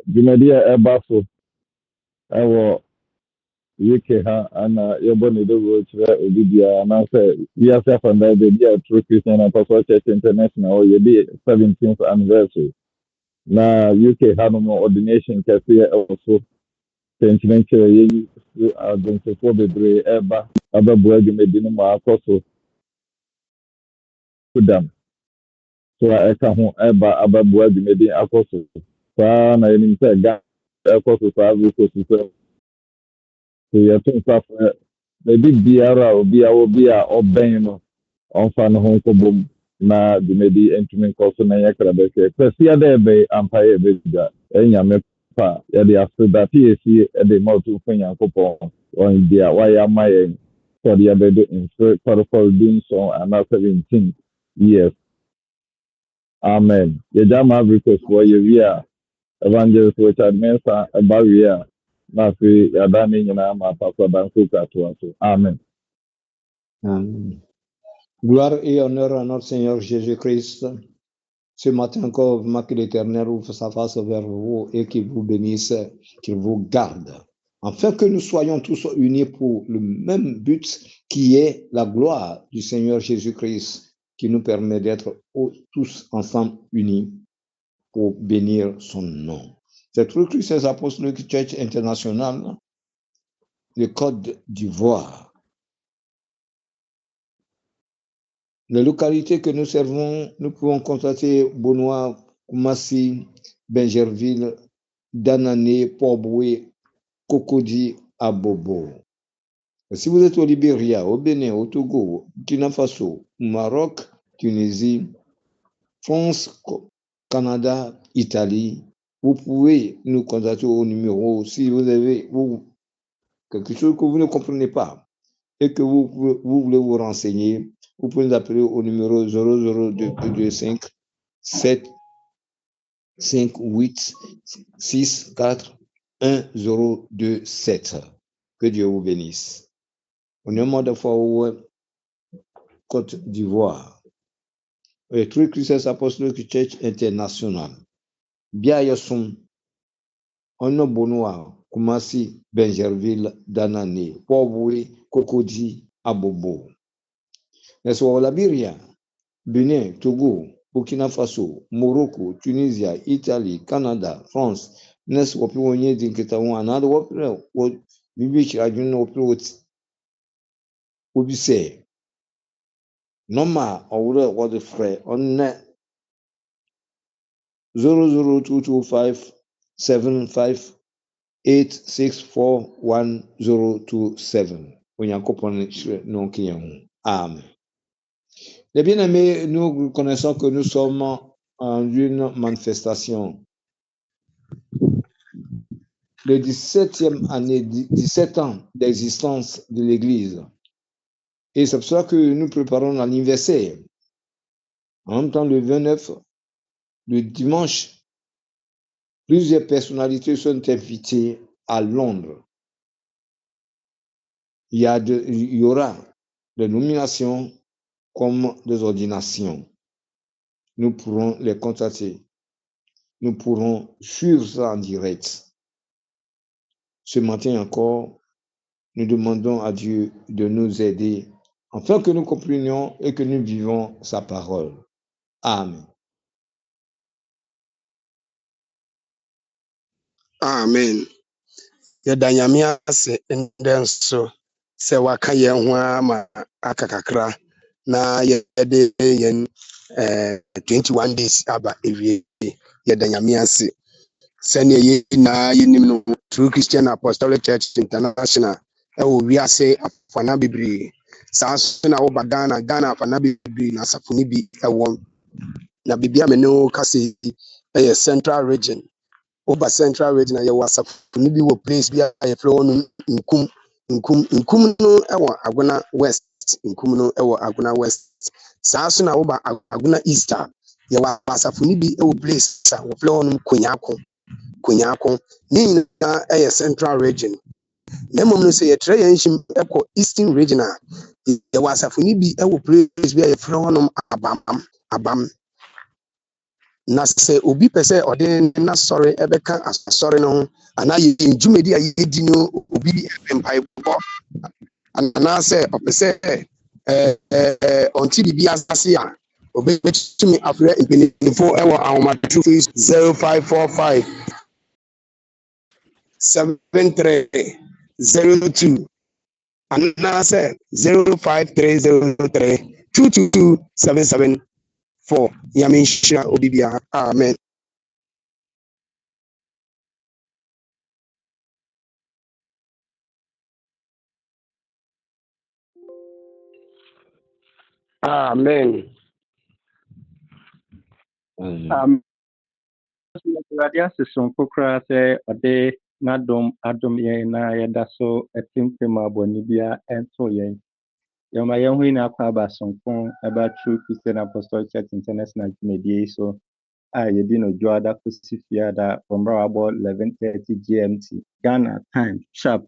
Dwumadie ɛba so ɛwɔ UK ha ana yɛbɔ ne dɔwɔ kyerɛ obi biara anaasɛ wiase afanda baabi a True Christian Apostle Church International yɛde 17th anniversary na UK ha no ordination kɛseɛ ɛwɔ so kyerɛnkyerɛnkyerɛ yɛyi adonsofoɔ bebree ɛba abɛboa dwumadi no ma akɔ so kudam so a ɛka ho ɛba abɛboa dwumadi akɔ so saa na yɛnim sɛ ga ɛkɔ so saa bi kɔ so sɛ so yɛto nsa frɛ baabi biara a obi a ɔbɛn no ɔmfa ne ho nkɔbom na dwumadi ntumi nkɔ so na yɛkra bɛhwɛ kwasi ada ɛbɛyɛ ampa yɛ bɛdwa ɛnyame pa yɛde aseda te yɛsie ɛde ma ɔtomfo nyankopɔn ɔn di a wayɛ ama yɛn sɛ ɔde yɛbɛdo mfiri kɔrekɔre du nson anaa 17 years amen yɛgya ma abrikosfoɔ yɛwie a evangelist Richard Mensa ɛba wie a na afei yɛada ne nyinaa ma pastor Danko Katoa so amen. Amen. Gloire et honneur à notre Seigneur Jésus-Christ. Ce matin encore, que l'Éternel ouvre sa face vers vous et qu'il vous bénisse, qu'il vous garde. Afin que nous soyons tous unis pour le même but qui est la gloire du Seigneur Jésus-Christ, qui nous permet d'être tous ensemble unis pour bénir son nom. C'est True Christian Apostolic Church International, le Côte d'Ivoire. Les localités que nous servons, nous pouvons constater Bonois, Koumassi, Benjerville, Danané, Port-Boué, Cocody, Abobo. Si vous êtes au Libéria, au Bénin, au Togo, au Burkina Faso, au Maroc, Tunisie, France, Canada, Italie, vous pouvez nous contacter au numéro si vous avez quelque chose que vous ne comprenez pas et que vous voulez vous renseigner. Vous pouvez nous appeler au numéro 00225 7 5 8 6 4 1 027. Que Dieu vous bénisse. Au nom de foi Côte d'Ivoire, et True Christian Apostolic Church International. Bien Yasson, on a Bonois, Koumassi, Benjerville, Danané, Port-Boué, Cocody, Abobo. N'est-ce pas la Liberia, Bénin, Togo, Burkina Faso, Morocco, Tunisia, Italie, Canada, France, n'est-ce pas plus on y est d'inquiétant un an de wapre ou bibi adjun wapre obise normal or what the frère on 00225 75 8641027 onyankopon non kiyan amen. Les bien-aimés, nous connaissons que nous sommes en une manifestation. Le 17e année, 17 ans d'existence de l'Église. Et c'est pour ça que nous préparons l'anniversaire. En même temps, le 29, le dimanche, plusieurs personnalités sont invitées à Londres. Il y aura des nominations comme des ordinations. Nous pourrons les contacter. Nous pourrons suivre ça en direct. Ce matin encore, nous demandons à Dieu de nous aider afin que nous comprenions et que nous vivons sa parole. Amen. Amen. Yɛda Nyame ase ndɛ nso sɛ waka yɛn ho ama aka kakra na yɛde yɛn 21 days aba ewie. Yɛda Nyame ase sɛnea yɛnyinaa yɛnim no True Christian Apostolic Church International ɛwɔ wiase afana bebree saa so na woba Ghana afana bebree na asafo ne bi ɛwɔ na bibia me ne wo kase ɛyɛ Central Region. Over Central Region, I was a maybe place be a flow nkum no ewa Aguna West, nkum no ewa Aguna West. Saso na oba Aguna Easter, ya was a funibi ewa place sa flow no Kunyako. Ni na Central Region. Nemo no say a tray enshim echo Eastern Region. Ya was a funibi ewa place be a flow no abam. na sɛ obi pɛ sɛ ɔde n'asɔre ɛbɛka asɔre no ho anaa yɛ dwumadi a yɛdi no obi mpaebɔ anaasɛ ɔpɛ sɛ ɔnte biribi ase a obɛtumi afrɛ mpanimfo ɛwɔ ahomatrofo 0545 7302 anaasɛ 05303 2277 Nyame nhyira obi biara. Amen. Amen. Awurade ase sonko koraa sɛ ɔde n'adom adom yɛn na yɛda so ɛtempem abɔne bia ɛnto yɛn. Yɛma yɛn ho nyinaa kɔ aba sonko ɛba True Christian Apostolic Church International dwumadie so a yɛdi no dwoada kɔsi fiada ɔmmra wabɔ 11:30 GMT Ghana time sharp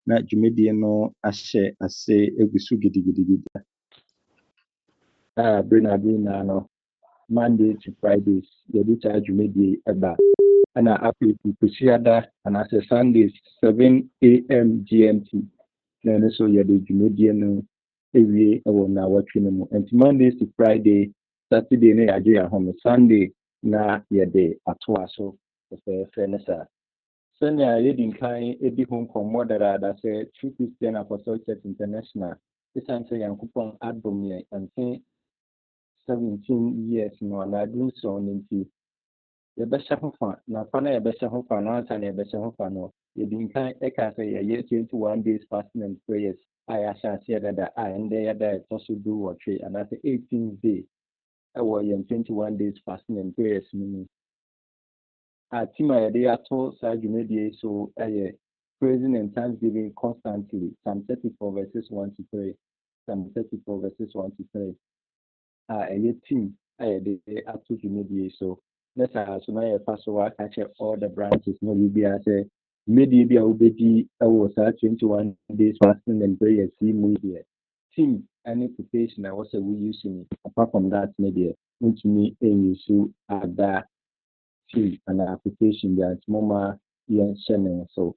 na dwumadie no ahyɛ ase egu so gidigidigidi. Bernardina no Monday to Fridays, yɛde saa dwumadie ɛba ɛna afei kɔsiada anaasɛ Sundays 7 AM GMT na ɛno so yɛde dwumadie no ewie ɛwɔ naawɔtwe no mu. Nti Mondays to Friday, Saturday na yɛagye yɛn ahome, Sunday na yɛde atoa so fɛfɛɛfɛ ne saa. Sɛnea yɛdi nkan edi ho nkɔmmɔ dadaada sɛ True Christian Apostolic Church International ɛsiane sɛ Nyankopɔn adom yɛn ɛnte 17 years no na adum so no nti yɛbɛhyɛ ho fa na fa na yɛbɛhyɛ ho fa no ansa na yɛbɛhyɛ ho fa no yɛdi nkan ɛka sɛ yɛyɛ 21 days fasting and prayers a yɛahyɛ aseɛ dada a ɛndɛ yɛda ɛtɔ so du wɔtwe anaasɛ 18th day ɛwɔ yɛn 21 days fasting and prayers no mu a team a yɛde ato saa dwumadie so ɛyɛ praising and thanksgiving constantly, Psalm 34 verses 1 to 3, Psalm 34 verses 1 to 3. A team de ato dwumadie so na saa so na yɛfa so aka kyerɛ all the branches na biribiara sɛ dwumadie bi a wobɛdi wɔ saa 21 days fasting and prayers yi mu deɛ team ne quotation a wɔsɛ woyi so ni apart from that ne deɛ wontumi ɛnyi so ada team anaa quotation bi a nti moma yɛnhyɛ ne so.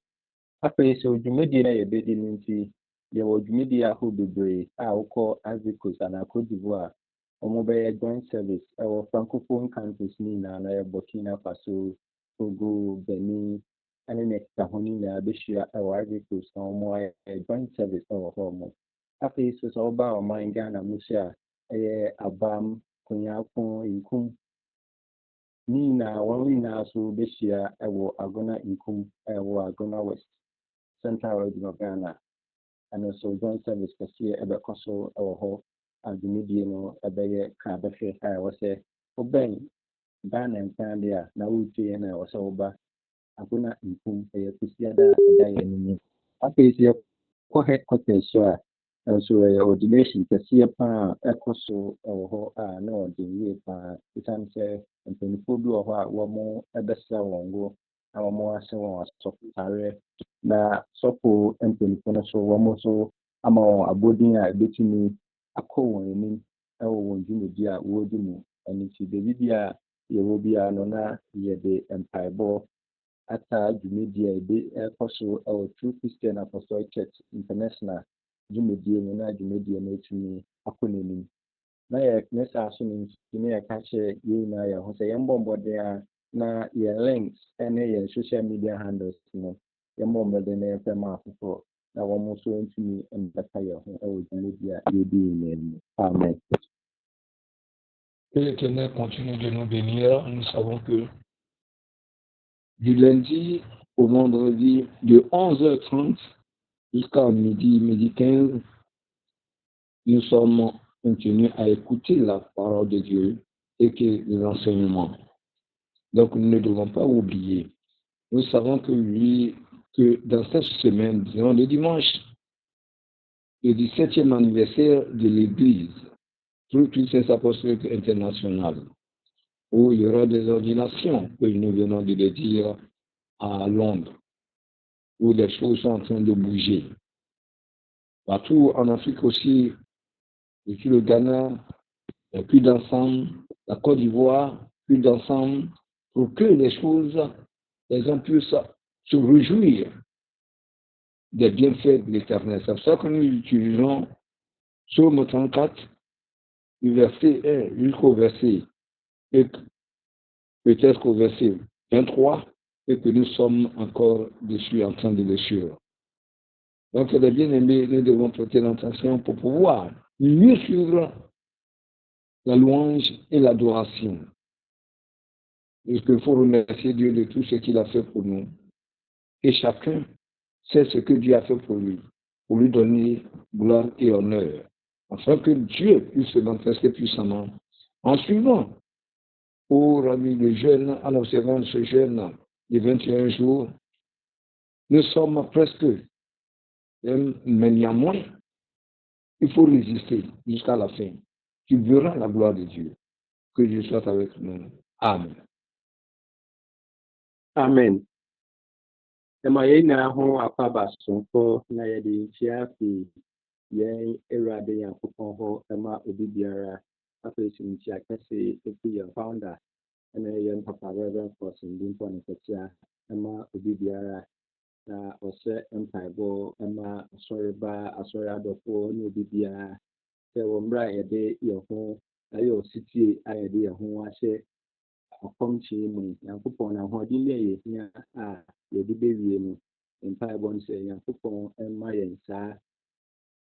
Afei sɛ dwumadie no a yɛbɛdi no nti yɛwɔ dwumadie ahorow bebree a wokɔ Ivory Coast anaa Cote d'Ivoire Omobeye joint service our francophone countries na Burkina Faso, Togo, Benin, and next Tahoni na Bishia our Ivory Coast joint service our home. After this was all about my Ghana Musia, Abam, Kunyako, Inkum. Nina, one we now so Bishia our Agona Inkum, our Agona West, Central region of Ghana, and also joint service for here about Koso our home. Dwumadie no ɛbɛyɛ ka bɛhwɛ a ɛwɔ sɛ wobɛn Ghana nkan de a na wotie na ɛwɔ sɛ woba Agona Nkum ɛyɛ kɔsiada a ɛda yɛn anim. Afei sɛ yɛkɔ headquarters so a ɛnso ɛyɛ ordination kɛseɛ paa a ɛkɔ so ɛwɔ hɔ a na ɔde yie paa ɛsiane sɛ mpanimfoɔ bi wɔ hɔ a wɔn ɛbɛsra wɔn ngo na wɔn ahyɛ wɔn asɔfotareɛ na sɔfo mpanimfoɔ no so wɔn nso ama wɔn abɔden a ɛbɛtumi akɔ wɔn anim ɛwɔ wɔn dwumadi a wɔredi mu. Ɛno nti baabi bi a yɛwɔ biara no na yɛde mpaebɔ ata dwumadi a ɛkɔ so ɛwɔ True Christian Apostolic Church International dwumadie mu na dwumadie no atumi akɔ n'anim. Na yɛne saa so no nti na yɛka kyerɛ yɛn nyinaa yɛn ho sɛ yɛmbɔ mmɔden a na yɛn links ne yɛn social media handles no yɛmbɔ mmɔden na yɛmfa ma afoforɔ na wɔn nso ntumi mbɛka yɛn ho ɛwɔ dwumadi a yɛdi nyinaa mu. Amen. Que l'Éternel continue de nous bénir. Nous savons que du lundi au vendredi, de 11h30 jusqu'à midi 15, nous sommes continués à écouter la parole de Dieu et que les enseignements. Donc, nous ne devons pas oublier. Nous savons que dans cette semaine, disons le dimanche, le 17e anniversaire de l'Église, True Christian Apostolic International, où il y aura des ordinations, que nous venons de le dire à Londres, où les choses sont en train de bouger. Partout en Afrique aussi, depuis le Ghana, et puis d'ensemble, la Côte d'Ivoire, puis d'ensemble, pour que les hommes puissent se réjouir des bienfaits de l'Éternel. C'est pour ça que nous utilisons Psaume 34, du verset 1 jusqu'au verset, et peut-être au verset 23, et que nous sommes encore dessus en train de le suivre. Donc, les bien-aimés, nous devons prêter l'attention pour pouvoir mieux suivre la louange et l'adoration. Parce qu'il faut remercier Dieu de tout ce qu'il a fait pour nous. Et chacun sait ce que Dieu a fait pour lui donner gloire et honneur, afin que Dieu puisse se manifester puissamment en suivant pour le jeûne, en observant ce jeûne de 21 jours. Nous sommes presque, mais néanmoins, il faut résister jusqu'à la fin. Tu verras la gloire de Dieu. Que Dieu soit avec nous. Amen. Amen. Ɛma yɛn nyinaa ho akwaba sonko na yɛde nkyia fi yɛn Awurade Nyankopɔn hɔ ɛma obi biara afei si nkyia kɛse efi yɛn founder ɛna yɛn papa Reverend Forson Dimpo ne kɛseɛ ɛma obi biara na ɔhyɛ mpaebɔ ɛma asɔreba asɔre adɔfoɔ ne obi biara sɛ wɔn mmerɛ a yɛde yɛn ho ayɛ ositie a yɛde yɛn ho ahyɛ akɔmkyee mu Nyankopɔn na ahoɔden ne yɛhia a yɛde bɛwie no mpaebɔ no sɛ Nyankopɔn ɛma yɛn saa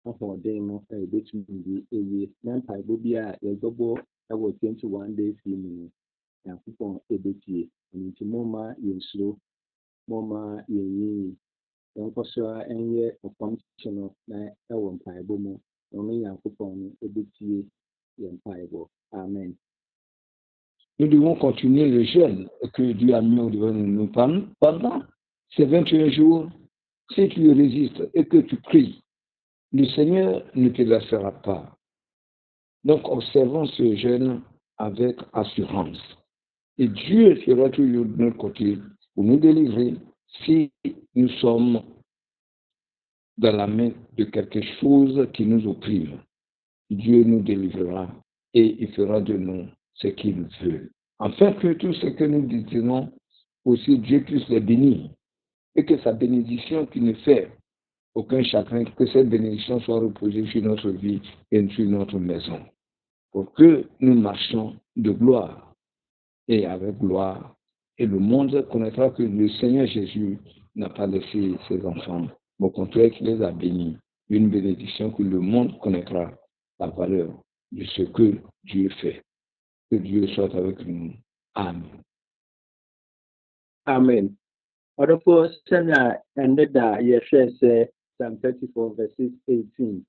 ahoɔden no a yɛbɛtumi de ɛwie na mpaebɔ bi a yɛbɛbɔ ɛwɔ 21 days yi mu no Nyankopɔn ɛbɛtie nti momma yɛnsuro momma yɛnyiyi yɛnkɔ so a ɛnyɛ ɔkɔmkye no na ɛwɔ mpaebɔ mu na ɔno Nyankopɔn no ɛbɛtie yɛn mpaebɔ. Amen. Nous devons continuer le jeûne que Dieu a mis au devant de nous pendant ces 21 jours. Si tu résistes et que tu pries, le Seigneur ne te laissera pas. Donc, observons ce jeûne avec assurance. Et Dieu sera toujours de notre côté pour nous délivrer si nous sommes dans la main de quelque chose qui nous opprime. Dieu nous délivrera et il fera de nous ce qu'il veut. Afin que tout ce que nous disons, aussi Dieu puisse les bénir et que sa bénédiction qui ne fait aucun chagrin, que cette bénédiction soit reposée sur notre vie et sur notre maison. Pour que nous marchions de gloire et avec gloire. Et le monde connaîtra que le Seigneur Jésus n'a pas laissé ses enfants. Au contraire, qu'il les a bénis. Une bénédiction que le monde connaîtra la valeur de ce que Dieu fait. Que Dieu soit avec nous. Amen. Amen. Ọdọfọ sẹ́nà ẹ̀ndẹ́dà yẹ̀hwẹ́ sẹ́ Psalm 34 verses 18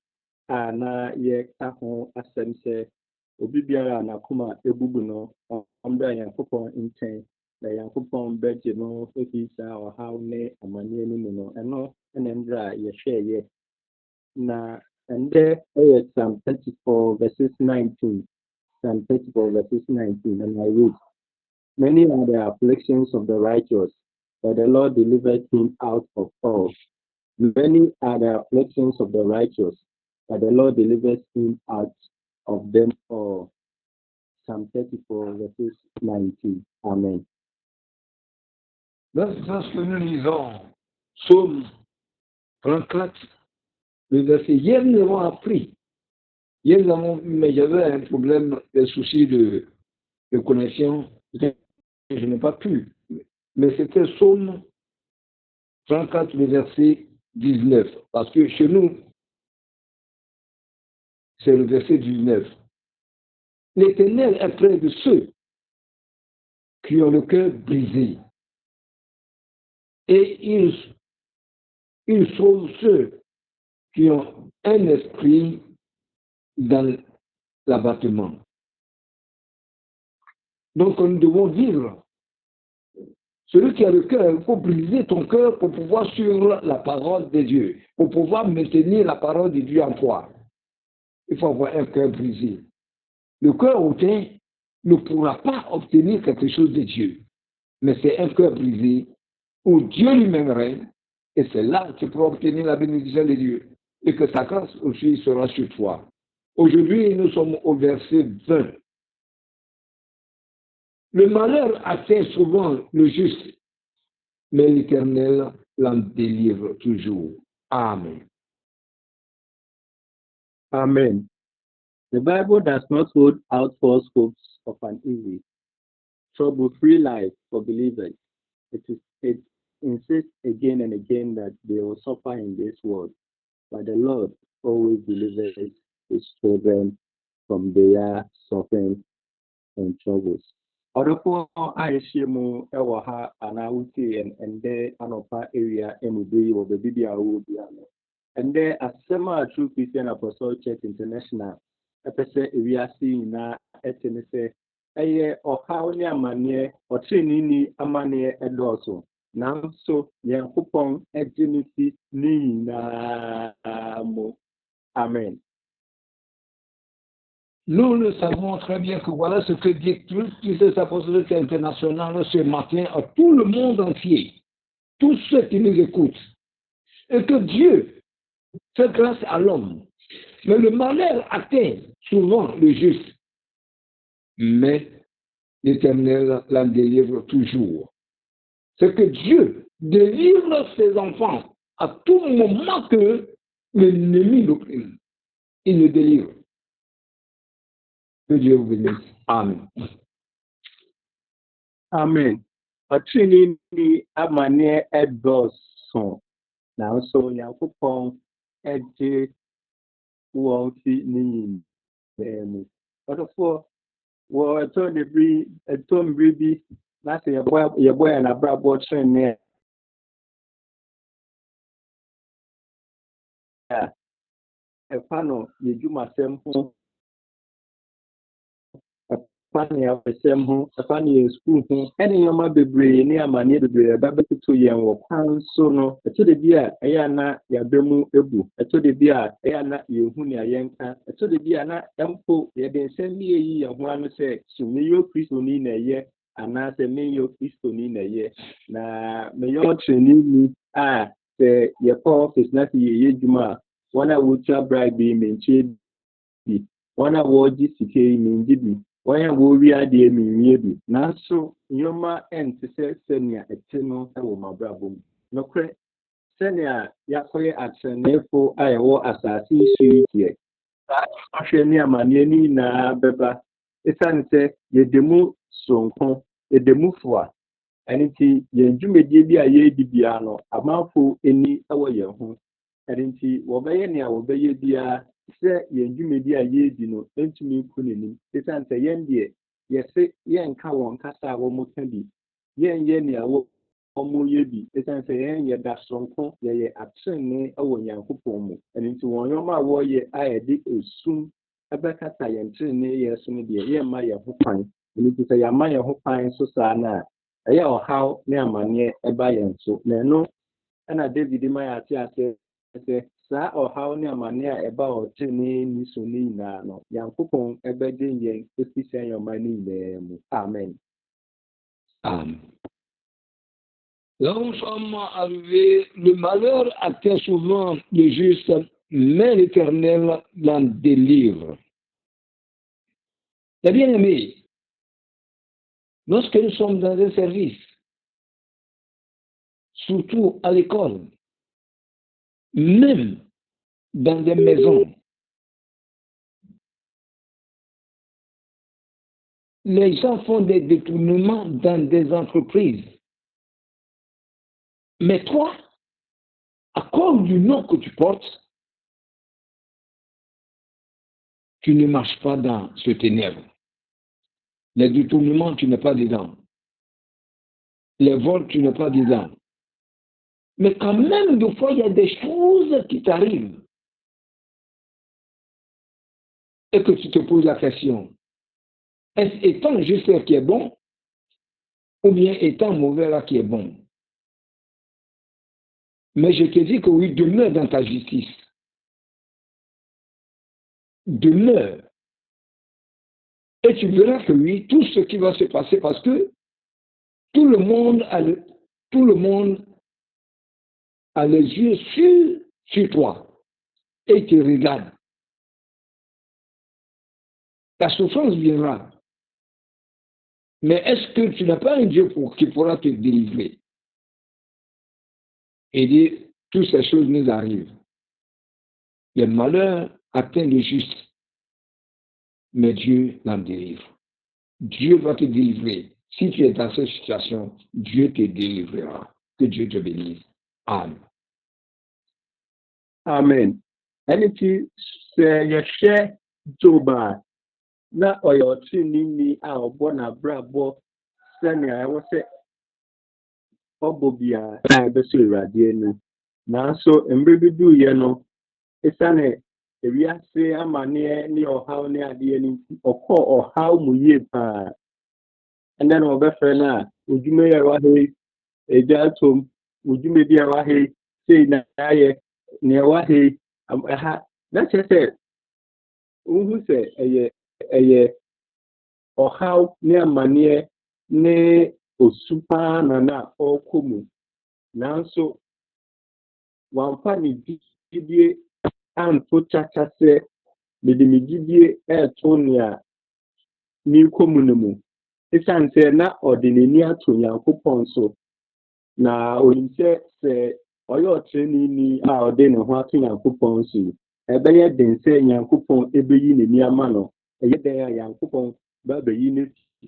a na yɛka ho asɛm sɛ obi biara a n'akoma ebubu no ɔmbra Nyankopɔn nkyɛn na Nyankopɔn bɛgye no efi saa ɔhaw ne amanneɛ no mu no ɛno ɛna ndra a yɛhwɛeɛ na ɛndɛ ɛyɛ Psalm 34 verses 19. Psalm 34 verses 19, and I read, "Many are the afflictions of the righteous, but the Lord delivered him out of all. Many are the afflictions of the righteous, but the Lord delivers him out of them all." Psalm 34 verses 19. Amen. Lorsque nous lisons Psaume 34, le verset, hier nous avons appris. Hier nous avons, mais j'avais un problème, des soucis de connexion, je n'ai pas pu. Mais c'était Psaume 34, le verset 19. Parce que chez nous, c'est le verset 19. L'Éternel est près de ceux qui ont le cœur brisé. Et il sauve ceux qui ont un esprit dans l'abattement. Donc nous devons vivre. Celui qui a le cœur, il faut briser ton cœur pour pouvoir suivre la parole de Dieu, pour pouvoir maintenir la parole de Dieu en toi. Il faut avoir un cœur brisé. Le cœur hautain ne pourra pas obtenir quelque chose de Dieu. Mais c'est un cœur brisé où Dieu lui-même règne, et c'est là que tu pourras obtenir la bénédiction de Dieu, et que sa grâce aussi sera sur toi. Aujourd'hui, nous sommes au verset 20. Le malheur atteint souvent le juste, mais l'Éternel l'en délivre toujours. Amen. Amen. The Bible does not hold out false hopes of an easy, trouble-free life for believers. It insists again and again that they will suffer in this world, but the Lord always delivers his children from their suffering and troubles. Ọdọfọ a yɛhyia mu wɔ ha anaa wotie ɛndɛ anɔpa area ɛmubiri wɔ baabi bi a wɔwɔ bi ano. Ɛndɛ asɛm a True Christian Apostolic Church International ɛpɛ sɛ ewiase nyinaa ɛte ne sɛ ɛyɛ ɔhaw ne amanneɛ ɔtrenini amanneɛ ɛdɔɔso. Nanso Nyankopɔn agye ne ti ne nyinaa mu. Amen. Nous le savons très bien que voilà ce que dit True Christian Apostolic International ce matin à tout le monde entier, tous ceux qui nous écoutent, et que Dieu fait grâce à l'homme. Mais le malheur atteint souvent le juste, mais l'Éternel l'en délivre toujours. C'est que Dieu délivre ses enfants à tout moment que l'ennemi l'opprime. Il le délivre. Que Dieu vous bénisse. Amen. Amen. Ɔtrenini amanneɛ ɛdɔɔso. Nanso Nyankopɔn agye wɔn ti ne nyinaa mu. Ɔdɔfoɔ wɔ ɛtɔmmere bi na sɛ yɛbɔ yɛn abrabɔ trenee a ɛfa no yɛ dwumasɛm ho, ɛfa no yɛ abɛsɛm ho, ɛfa no yɛ sukuu ho, ɛne nneɛma bebree ne amanneɛ bebree ɛbɛbɛtoto yɛn wɔ kwan so no. Ɛtɔ da bi a ɛyɛ a na yɛabɛ mu ebu, ɛtɔ da bi a ɛyɛ a na yɛhu nea yɛnka, ɛtɔ da bi a na mpo yɛde nsɛm bi eyi yɛn ho ano sɛ so meyɛ Kristoni na ɛyɛ anaasɛ meyɛ Kristoni na ɛyɛ na meyɛ ɔtrenini a sɛ yɛkɔ office na sɛ yɛyɛ adwuma a wɔn a wɔtua bribe yi menkyɛ bi, wɔn a wɔgye sika yi mengye bi, wɔn a wɔwie adeɛ menwie bi. Nanso nneɛma ɛnte sɛ sɛnea ɛte no wɔ m'abrabɔ mu. Nokorɛ sɛnea yɛakɔyɛ atreneefo a yɛwɔ asase yi so yi deɛ, saa ahwɛ ne amanneɛ no nyinaa bɛba. Esiane sɛ yɛde mu sonko, yɛde mu foa. Ɛno nti yɛn dwumadie bi a yɛredi biara no, amanfo ani wɔ yɛn ho. Ɛno nti wɔbɛyɛ nea wɔbɛyɛ biara sɛ yɛn dwumadie a yɛredi no ntumi nkɔ n'anim. Esiane sɛ yɛn deɛ yɛse yɛnka wɔn kasa a wɔka bi, yɛnyɛ nea wɔyɛ bi. Esiane sɛ yɛn yɛda sonko, yɛyɛ atrenee wɔ Nyankopɔn mu. Ɛno nti wɔn nneɛma a wɔreyɛ a yɛde esum ɛbɛkata yɛn trenee yɛ so no deɛ yɛmma yɛn ho kwan. Ɛno nti sɛ yɛama yɛn ho kwan so saa no a ɛyɛ ɔhaw ne amanneɛ ɛba yɛn so. Na ɛno ɛna David ma yɛate ase sɛ saa ɔhaw ne amanneɛ a ɛba ɔtrenee ni so ne nyinaa no, Nyankopɔn ɛbɛgye yɛn efi sɛ nneɛma no nyinaa mu. Amen. Amen. Là où nous sommes arrivés, le malheur atteint souvent le juste, mais l'Éternel l'en délivre. Les bien-aimés, lorsque nous sommes dans un service, surtout à l'école, même dans des maisons, les gens font des détournements dans des entreprises. Mais toi, à cause du nom que tu portes, tu ne marches pas dans ce ténèbre. Les détournements, tu n'es pas dedans. Les vols, tu n'es pas dedans. Mais quand même, des fois, il y a des choses qui t'arrivent. Et que tu te poses la question, est-ce étant juste là qui est bon, ou bien étant mauvais là qui est bon? Mais je te dis que oui, demeure dans ta justice. Demeure. Et tu verras que oui, tout ce qui va se passer, parce que tout le monde a les yeux sur toi. Et il te regarde. Ta souffrance viendra. Mais est-ce que tu n'as pas un Dieu qui pourra te délivrer? Et dit, toutes ces choses nous arrivent. Le malheur atteint le juste, mais Dieu l'en délivre. Dieu va te délivrer. Si tu es dans cette situation, Dieu te délivrera. Que Dieu te bénisse. Amen. Amen. Anything say you share Joba. Na oyo ni a obo na brabo senia wo se obo bia be so irade enu. Na so embre bidu ye no esane ewiase amane ni ohaw ni ade ni okọ ohaw mu ye pa. And then obe fe na ojume ye wa he ejatom ojume bia wa he sei na ye ne wa he ha na chese uhu se eye ohaw ne amane ne osupa na okomu nanso wamfa ni gidie anto chacha se medimi gidie etonia ni komu no mu esanse na odineni ato Yankopɔn so na oyinse se oyo treni ni a ode ne ho ato Yankopɔn so ebeye den se Yankopɔn ebeyi ne ni ama no eye den a Yankopɔn ba beyi ne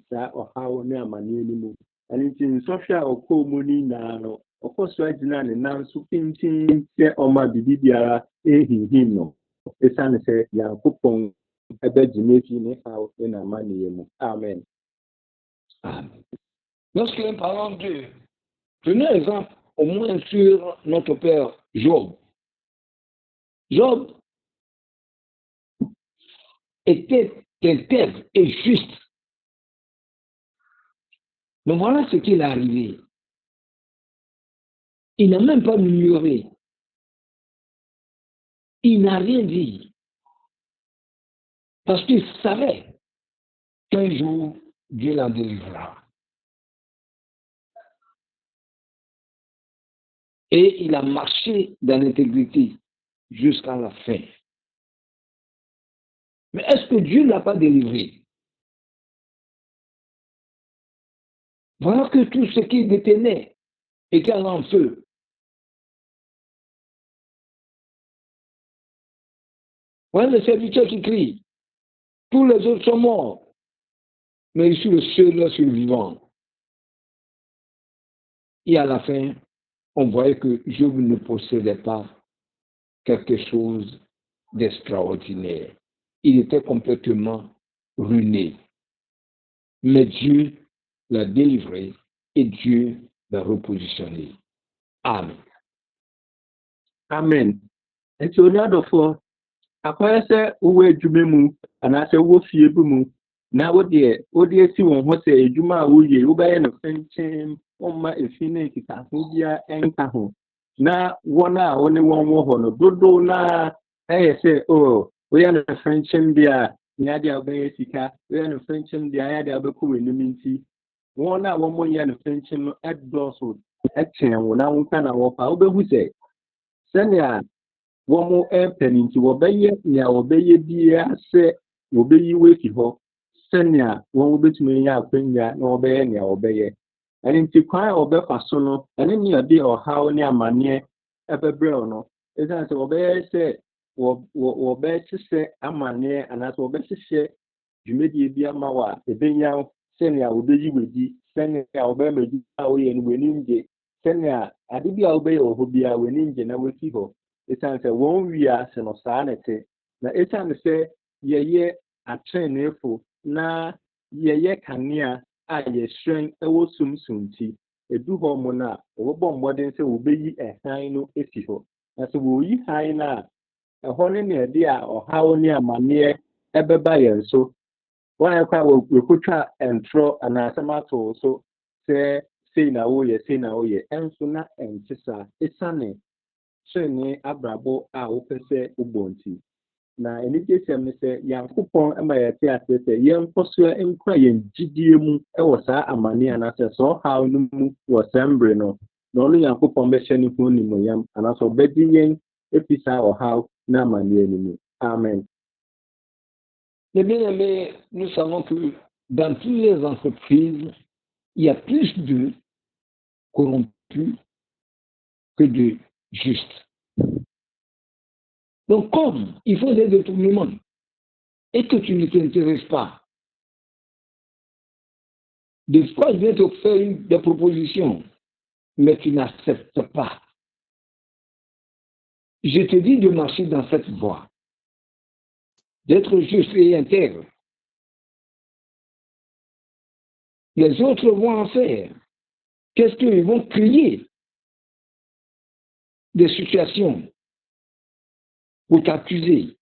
sa ohaw ne amane ni mu ani tin sohwe a okomu ni na no okoso agina ne nanso pintin se oma bibiara ehinhim no esane se Yankopɔn ebegine fi ne haw ne amane mu. Amen. Amen. Lorsque nous parlons de Dieu, prenons un exemple au moins sur notre père Job. Job était intègre et juste. Mais voilà ce qui est arrivé. Il n'a même pas murmuré. Il n'a rien dit. Parce qu'il savait qu'un jour, Dieu l'en délivrera. Et il a marché dans l'intégrité jusqu'à la fin. Mais est-ce que Dieu ne l'a pas délivré? Voilà que tout ce qui détenait était en feu. Voilà le serviteur qui crie. Tous les autres sont morts. Mais je suis le seul survivant. Et à la fin, on voyait que Job ne possédait pas quelque chose d'extraordinaire. Il était complètement ruiné. Mais Dieu l'a délivré et Dieu l'a repositionné. Amen. Amen. And so therefore, akwai se uwe adwuma mu anase wo fie bu mu na wo de si won ho se adwuma a wo ye wo ba ye no fenchen omma efi na ekita ho bia enka ho na wona woni won wo ho no dodo na se wo ye no fenchen bia nya dia wo be sika wo ye no fenchen bia nya dia be ko wenu minti wona wo mo ye no fenchen no edoso echen wo na wo kana wo pa wo be hu se senia womo peninti wobeye nya wobeye bia se wobeyi wefi ho senia womo betumi nya akwanya na wobeye nya wobeye ani nti kwan obefa so no ani ni ade ohaw ne amane ebebre no eza se wobeye se wobe se amane anaso wobe se dwumedie bia ma wa ebenya senia wobeyi wedi senia wobe medu a woye ni wenimje senia ade bia wobeye oho bia wenimje na wefi ho esan se won wia se no saa nete na esan se yeye atrenefo na yeye kanea a ye hwen ewo sumsumti edu ho mo na obo mmodin se obeyi ehan no efi ho na se wo yi han na eho ne ne de a ohawo ne amane ebeba yen so won kwa wo kwetwa entro ana samato so se sei na wo ye enso na entisa esane ni abrabo a wopese ubonti na enigesiam se Yankopɔn ama yete asese yenkoso enkwa yengidie mu ewo saa amane anase so haw no mu wo sembre no no Yankopɔn be hye ne hu ni moyam anaso bedi yen episa o haw na amane ni mu. Amen. Les bien-aimés, nous savons que dans toutes les entreprises, il y a plus de corrompus que de justes. Donc, comme il faut des détournements et que tu ne t'intéresses pas, des fois, je viens te faire des propositions, mais tu n'acceptes pas. Je te dis de marcher dans cette voie, d'être juste et intègre. Les autres vont en faire. Qu'est-ce qu'ils vont créer? Des situations pour t'accuser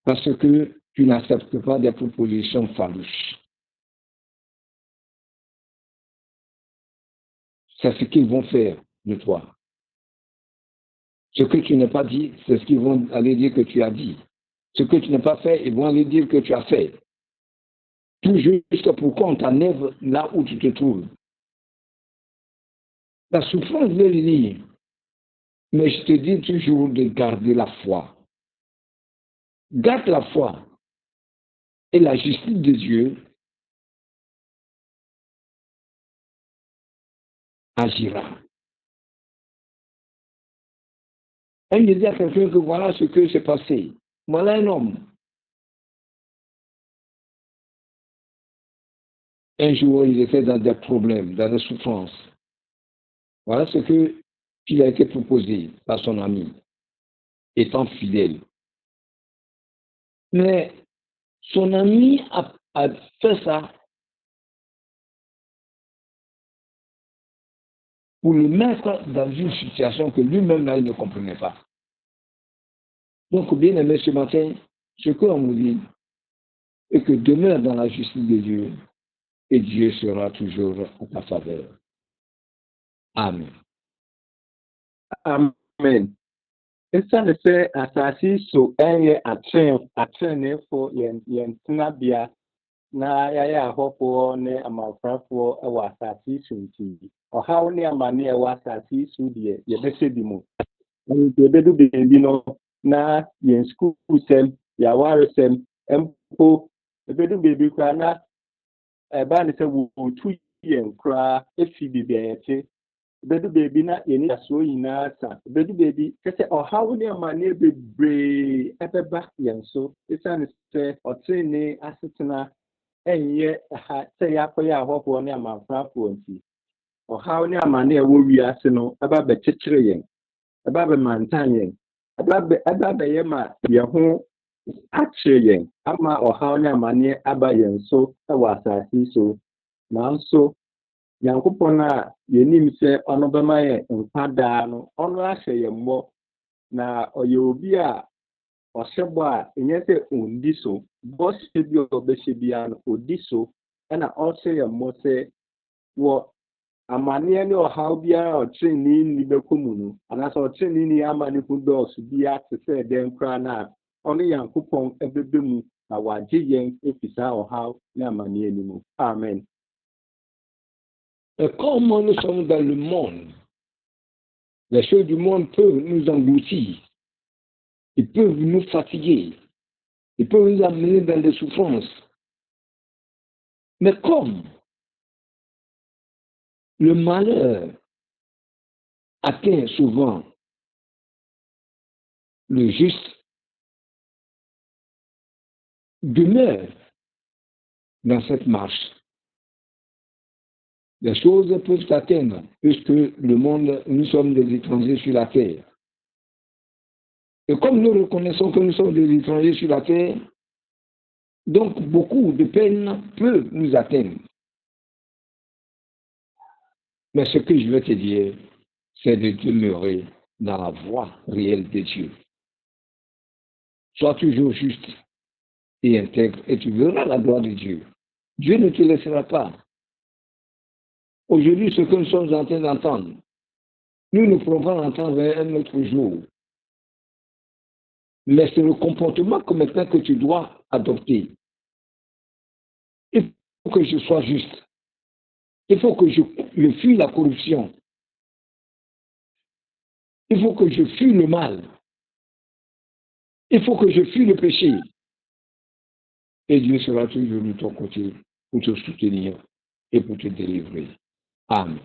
parce que tu n'acceptes pas des propositions farouches. C'est ce qu'ils vont faire de toi. Ce que tu n'as pas dit, c'est ce qu'ils vont aller dire que tu as dit. Ce que tu n'as pas fait, ils vont aller dire que tu as fait. Tout juste pour qu'on t'enlève là où tu te trouves. La souffrance veut venir. Mais je te dis toujours de garder la foi. Garde la foi. Et la justice de Dieu agira. Elle me dit à quelqu'un que voilà ce que s'est passé. Voilà un homme. Un jour, il était dans des problèmes, dans des souffrances. Voilà ce qu'il a été proposé par son ami, étant fidèle. Mais son ami a fait ça pour le mettre dans une situation que lui-même là, il ne comprenait pas. Donc, bien aimé, ce matin, ce qu'on nous dit est que demeure dans la justice de Dieu et Dieu sera toujours à ta faveur. Amen. Amen. Esiane sɛ asase yi so ɛyɛ atrenefoɔ yɛn tenabea na yɛayɛ ahɔhoɔ ne amanfrafoɔ wɔ asase yi so nti ɔhaw ne amane a ɛwɔ asase yi so deɛ yɛbɛhyɛ bi mu. Nti yɛbɛdu baabi no na yɛn sukuusɛm, yɛn awaresɛm, mpo yɛbɛdu baabi koraa na ɛbaa ne sɛ wɔtu yɛn koraa efi baabi a yɛte. Bedu baby na yeni aso nyinaa sa bedu baby kese ɔhaw ne amane bebree ɛbɛba yɛn so esiane sɛ ɔtene asetena ɛnyɛ ha sɛ yɛakɔyɛ ahɔhoɔ ne amanfrafoɔ nti ɔhaw ne amane ɛwɔ wiase no ɛba bɛkyekyere yɛn ɛba bɛmantan yɛn ɛba bɛyɛ ma yɛn ho akyere yɛn ama ɔhaw ne amane aba yɛn so ɛwɔ asase so nanso Nyankopɔn a yɛnim sɛ ɔno bɛma yɛ nkwa daa no ɔno ahyɛ yɛn mmɔ na ɔyɛ obi a ɔhyɛ bɔ a ɛnyɛ sɛ ɔndi so bɔhyɛ bi a ɔbɛhyɛ biara no ɔdi so ɛna ɔhyɛ yɛn mmɔ sɛ wɔ amanneɛ ne ɔhaw biara a ɔtreneeni bɛkɔ mu no anaasɛ ɔtreneeni amane ho dɔɔso biara te sɛ ɛdɛn koraa no a ɔno Nyankopɔn ɛbɛbɛ mu na wagye yɛn ɛfiri saa ɔhaw ne amanneɛ no mu. Amen. Et comme nous sommes dans le monde, les choses du monde peuvent nous engloutir, ils peuvent nous fatiguer, ils peuvent nous amener dans des souffrances. Mais comme le malheur atteint souvent le juste, demeure dans cette marche. Les choses peuvent s'atteindre, puisque le monde, nous sommes des étrangers sur la terre. Et comme nous reconnaissons que nous sommes des étrangers sur la terre, donc beaucoup de peines peuvent nous atteindre. Mais ce que je veux te dire, c'est de demeurer dans la voie réelle de Dieu. Sois toujours juste et intègre, et tu verras la gloire de Dieu. Dieu ne te laissera pas. Aujourd'hui, ce que nous sommes en train d'entendre, nous ne pourrons pas l'entendre un autre jour. Mais c'est le comportement que maintenant que tu dois adopter. Il faut que je sois juste. Il faut que je fuis la corruption. Il faut que je fuis le mal. Il faut que je fuis le péché. Et Dieu sera toujours de ton côté pour te soutenir et pour te délivrer. Amen.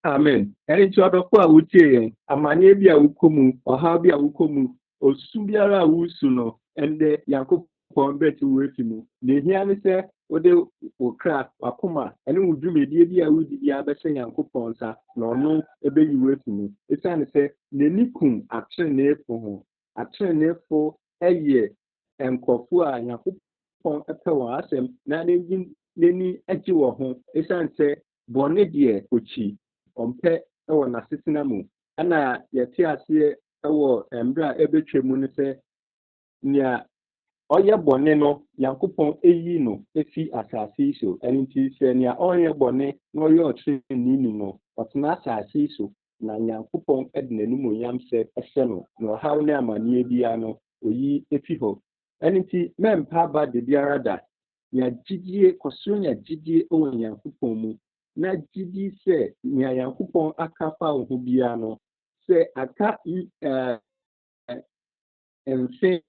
Amen. Ẹni tí ọdọkọ a wotie yẹn, amanneɛ bi a wokɔ mu, ɔhaw bi a wokɔ mu, osu biara a wosu no, ɛndɛ Nyankopɔn bɛti wo efi mu. Na ehia ne sɛ wode wo kra, wakoma, ɛne wo dwumadie bi a wodi bi abɛhyɛ Nyankopɔn nsa, na ɔno ɛbɛyi wo efi mu. Esiane sɛ n'ani kum atreneefo ho. Atreneefo ɛyɛ nkurɔfo a Nyankopɔn ɛpɛ wɔn asɛm na n'ani agye wɔn ho. Esiane sɛ bɔne deɛ okyi. Ɔmpɛ ɛwɔ n'asetena mu. Ɛna yɛte aseɛ ɛwɔ mmerɛ a ɛbɛtwa mu no sɛ nea ɔyɛ bɔne no Nyankopɔn eyi no efi asase yi so. Ɛno nti sɛ nea ɔnyɛ bɔne na ɔyɛ ɔtreneeni no ɔtena asase yi so na Nyankopɔn ɛde n'animonyam sɛ ɛhyɛ no na ɔhaw ne amanneɛ biara no oyi efi hɔ. Ɛno nti mɛmpa aba de biara da. Yɛagyidie kɔsoro yɛagyidie ɛwɔ Nyankopɔn mu. Na gyidi sɛ nea Nyankopɔn aka fa wo ho biara no sɛ aka mfe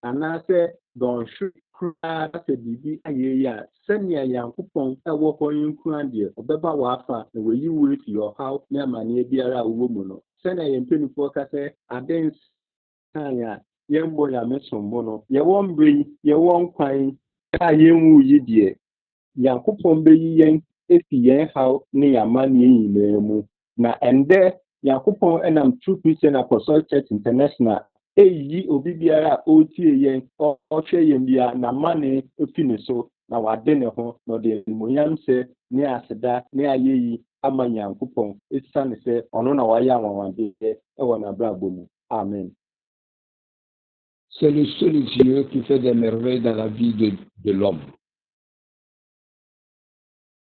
anaasɛ dɔnhwe koraa sɛ biribi ayɛ yi a sɛnea Nyankopɔn ɛwɔ hɔ yi nkura deɛ ɔbɛba w'afa na wayi wo efi ɔhaw ne amanneɛ biara a wowɔ mu no. Sɛnea yɛn mpanimfoɔ ka sɛ ade nsan a yɛmbɔ Nyame sombo no yɛwɔ mberɛ yi yɛwɔ nkwan a yɛnwu yi deɛ Nyankopɔn bɛyi yɛn efi yɛn haw ne yɛn amanneɛ nyinaa mu. Na ɛndɛ Nyankopɔn ɛnam True Christian Apostolic Church International eyi obi biara a ɔretie yɛn ɔhwɛ yɛn biara n'amanneɛ efi ne so na wade ne ho na ɔde animuonyam sɛ ne aseda ne ayɛyi ama Nyankopɔn esiane sɛ ɔno na wayɛ anwanwadeɛ ɛwɔ n'abrabɔ mu. Amen. C'est le seul Dieu qui fait des merveilles dans la vie de l'homme.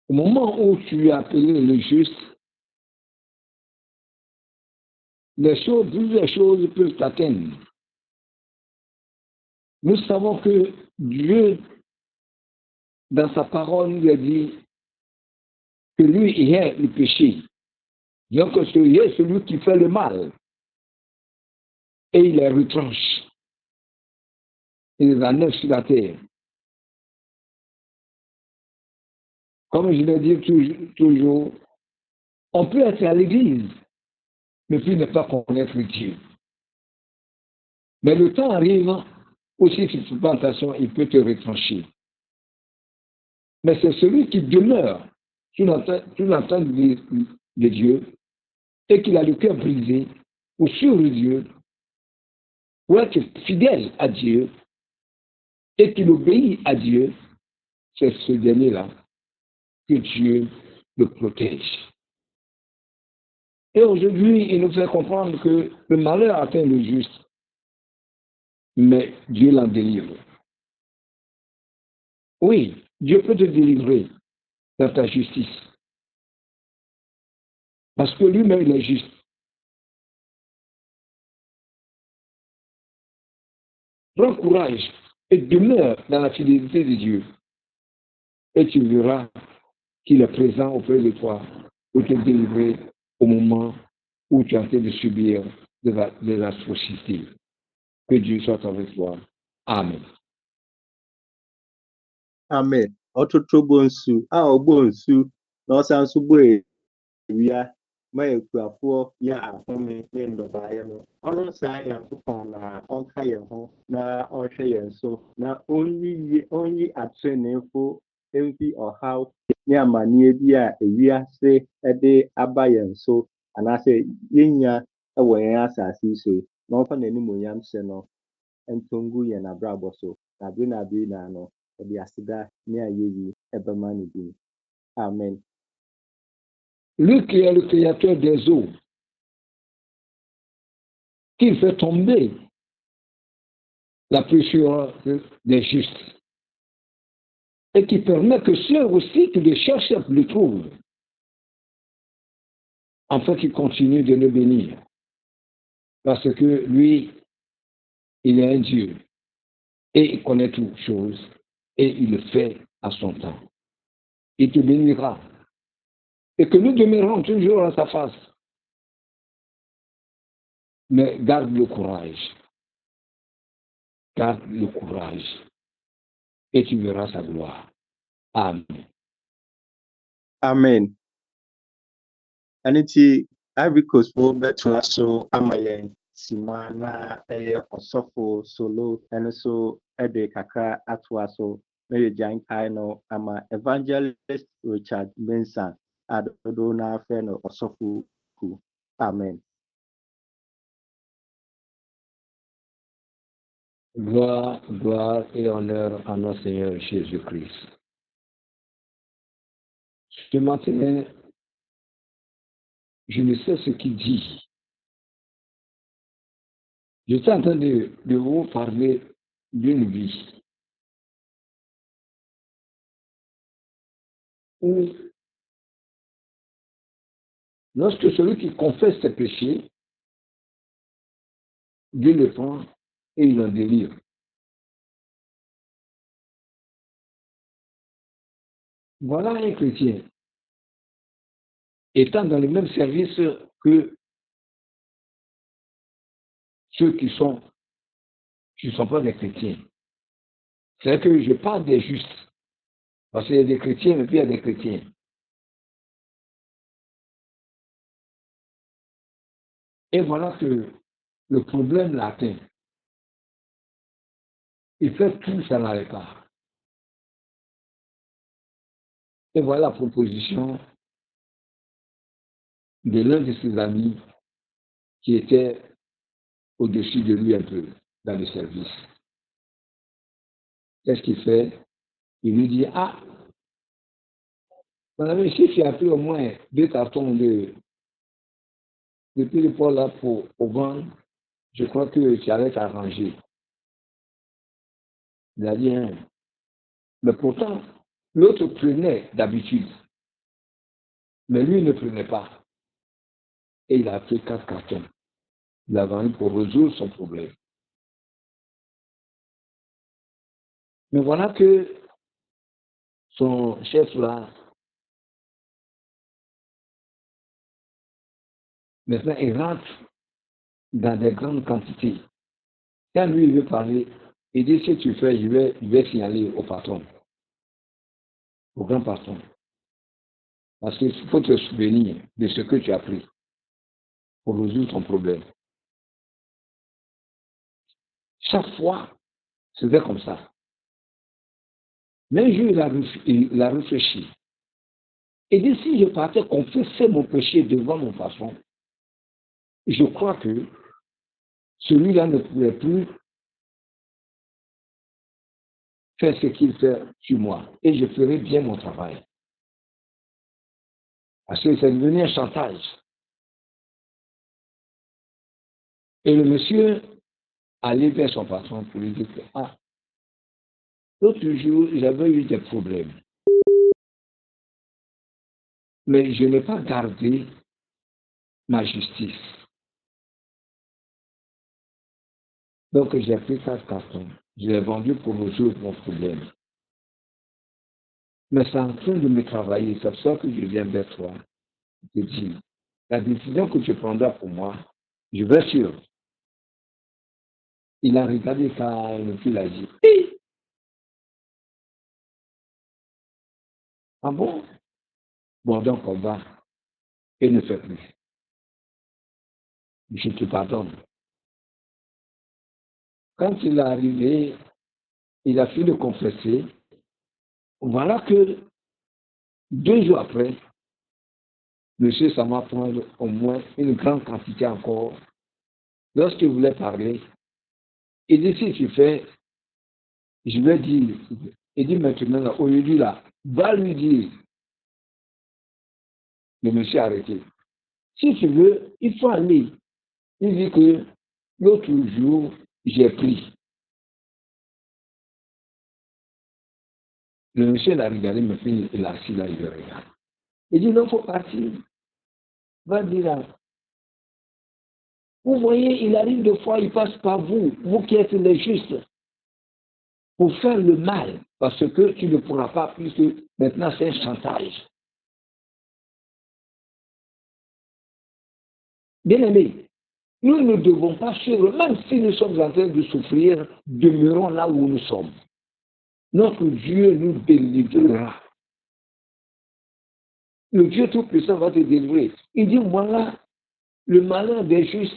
Au moment où tu es appelé le juste, plusieurs choses peuvent t'atteindre. Nous savons que Dieu, dans sa parole, nous a dit que lui il est le péché. Donc, il est celui qui fait le mal. Et il les retranche. Il les enlève sur la terre. Comme je l'ai dit toujours, on peut être à l'église, mais puis ne pas connaître Dieu. Mais le temps arrive où si tu ne fais pas attention, il peut te retrancher. Mais c'est celui qui demeure sous l'entente de Dieu et qui a le cœur brisé ou sur Dieu, pour être fidèle à Dieu et qui obéit à Dieu, c'est ce dernier-là que Dieu le protège. Et aujourd'hui, il nous fait comprendre que le malheur atteint le juste, mais Dieu l'en délivre. Oui, Dieu peut te délivrer dans ta justice. Parce que lui-même, il est juste. Prends courage et demeure dans la fidélité de Dieu. Et tu verras qu'il est présent auprès de toi pour te délivrer au moment où tu es en train de subir des atrocités. Que Dieu soit avec toi. Amen. Amen. Ọtụtụ bụ nsu a ọgbọ nsu na ọsa nso bụ ewia ma ekuafoɔ yɛ ahome ne ndɔbaeɛ no ɔno saa Nyankopɔn na ɔnka yɛn ho na ɔhwɛ yɛn so na ɔnyi atreneefo mfi ɔhaw ne amanneɛ bi a ewiase de aba yɛn so anaasɛ yɛnya wɔ yɛn asase yi so na ɔmfa n'animonyam hyɛ no ntongu yɛn abrabɔ so na abere na abere na no ɔde aseda ne ayɛyi ɛbɛma ne din. Amen. Lui qui est le créateur des eaux, qui fait tomber la pression des justes et qui permet que ceux aussi qui le cherchent le trouvent. En fait, il continue de le bénir. Parce que lui, il est un Dieu. Et il connaît toutes choses. Et il le fait à son temps. Il te bénira. Et que nous demeurons toujours à sa face. Mais garde le courage. garde le courage et tu verras sa gloire. Amen. Amen. And it's Ivory Coast for better so amayen simana osofo solo and so ede kakra atwa so maybe giant no ama evangelist Richard Benson adodo na fe no osofo ku. Amen. Gloire et honneur à notre Seigneur Jésus-Christ. Ce matin, je ne sais ce qu'il dit. J'étais en train de vous parler d'une vie où, lorsque celui qui confesse ses péchés, Dieu le prend et il en délivre. Voilà un chrétien étant dans le même service que ceux qui ne sont pas des chrétiens. C'est que je parle des justes. Parce qu'il y a des chrétiens et puis il y a des chrétiens. Et voilà que le problème l'atteint. Il fait tout, ça n'arrête pas. Et voilà la proposition de l'un de ses amis qui était au-dessus de lui un peu dans le service. Qu'est-ce qu'il fait? Il lui dit, ah, mon ami, si tu as pris au moins 2 cartons de pile là pour vendre, je crois que tu allais t'arranger. Il a dit, hein. Mais pourtant, l'autre prenait d'habitude, mais lui ne prenait pas. Et il a pris 4 cartons. Il a vendu pour résoudre son problème. Mais voilà que son chef là, maintenant il rentre dans des grandes quantités. Quand lui il veut parler, il dit si tu fais, je vais signaler au patron, au grand patron. Parce qu'il faut te souvenir de ce que tu as pris pour résoudre ton problème. Chaque fois, c'était comme ça. Mais un jour, il a réfléchi. Et dit, si je partais confesser mon péché devant mon patron, je crois que celui-là ne pourrait plus faire ce qu'il fait sur moi. Et je ferai bien mon travail. Parce que c'est devenu un chantage. Et le monsieur allait vers son patron pour lui dire que, ah, l'autre jour, j'avais eu des problèmes. Mais je n'ai pas gardé ma justice. Donc j'ai pris 4 cartons. Je l'ai vendu pour résoudre mon problème. Mais c'est en train de me travailler. C'est pour ça que je viens vers toi. Je te dis, la décision que tu prendras pour moi, je vais sûr. Il a regardé quand il a dit, hey! Ah bon? Bon, donc on va. Et ne fais plus. Je te pardonne. Quand il est arrivé, il a fini de confesser. Voilà que 2 jours après, monsieur, ça m'a pris au moins une grande quantité encore. Lorsqu'il voulait parler, il dit, si tu fais, je vais dire, il dit maintenant, aujourd'hui là, va lui dire, le monsieur a arrêté. Si tu veux, il faut aller. Il dit que l'autre jour, j'ai pris. Le monsieur l'a regardé, me fait, il a assis là, il le regarde. Il dit, non, il faut partir. Va dire là. Vous voyez, il arrive des fois, il passe par vous, vous qui êtes les justes, pour faire le mal, parce que tu ne pourras pas, puisque maintenant c'est un chantage. Bien aimé, Nous ne devons pas suivre, même si nous sommes en train de souffrir, demeurons là où nous sommes. Notre Dieu nous délivrera. Le Dieu Tout-Puissant va te délivrer. Il dit, voilà, le malheur des justes,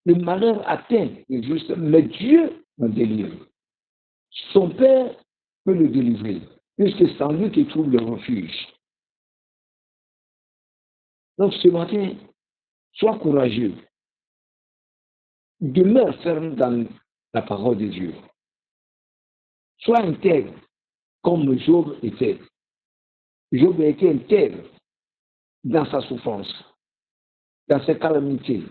le malheur atteint les justes, mais Dieu en délivre. Son Père peut le délivrer, puisque c'est en lui qu'il trouve le refuge. Donc ce matin, sois courageux. Demeure ferme dans la parole de Dieu. Sois intègre, comme Job était. Job a été intègre dans sa souffrance, dans ses calamités.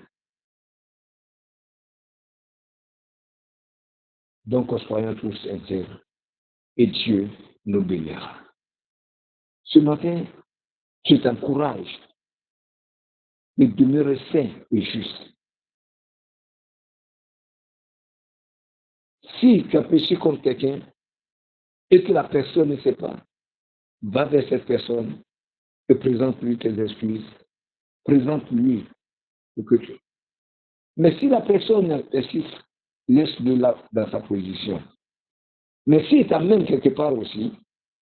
Donc, soyons tous intègres et Dieu nous bénira. Ce matin, je t'encourage de demeurer saint et juste. Si tu as péché contre quelqu'un et que la personne ne sait pas, va vers cette personne et présente-lui tes excuses, présente-lui ce que tu. Mais si la personne persiste, laisse-le là dans sa position. Mais s'il t'amène quelque part aussi,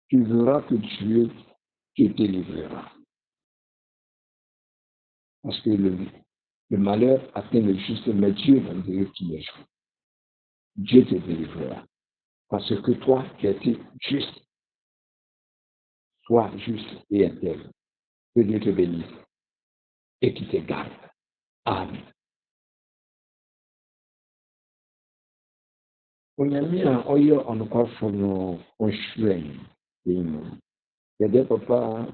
tu verras que Dieu te délivrera. Parce que le malheur atteint le juste, mais Dieu va dire qui est juste. Dieu te délivrera. Parce que toi, tu as été juste. Sois juste et intègre. Que Dieu te bénisse et qu'il te garde. Amen. Onyame a ɔyɛ ɔnokwafo no ɔnhyerɛn mu. Yɛde papa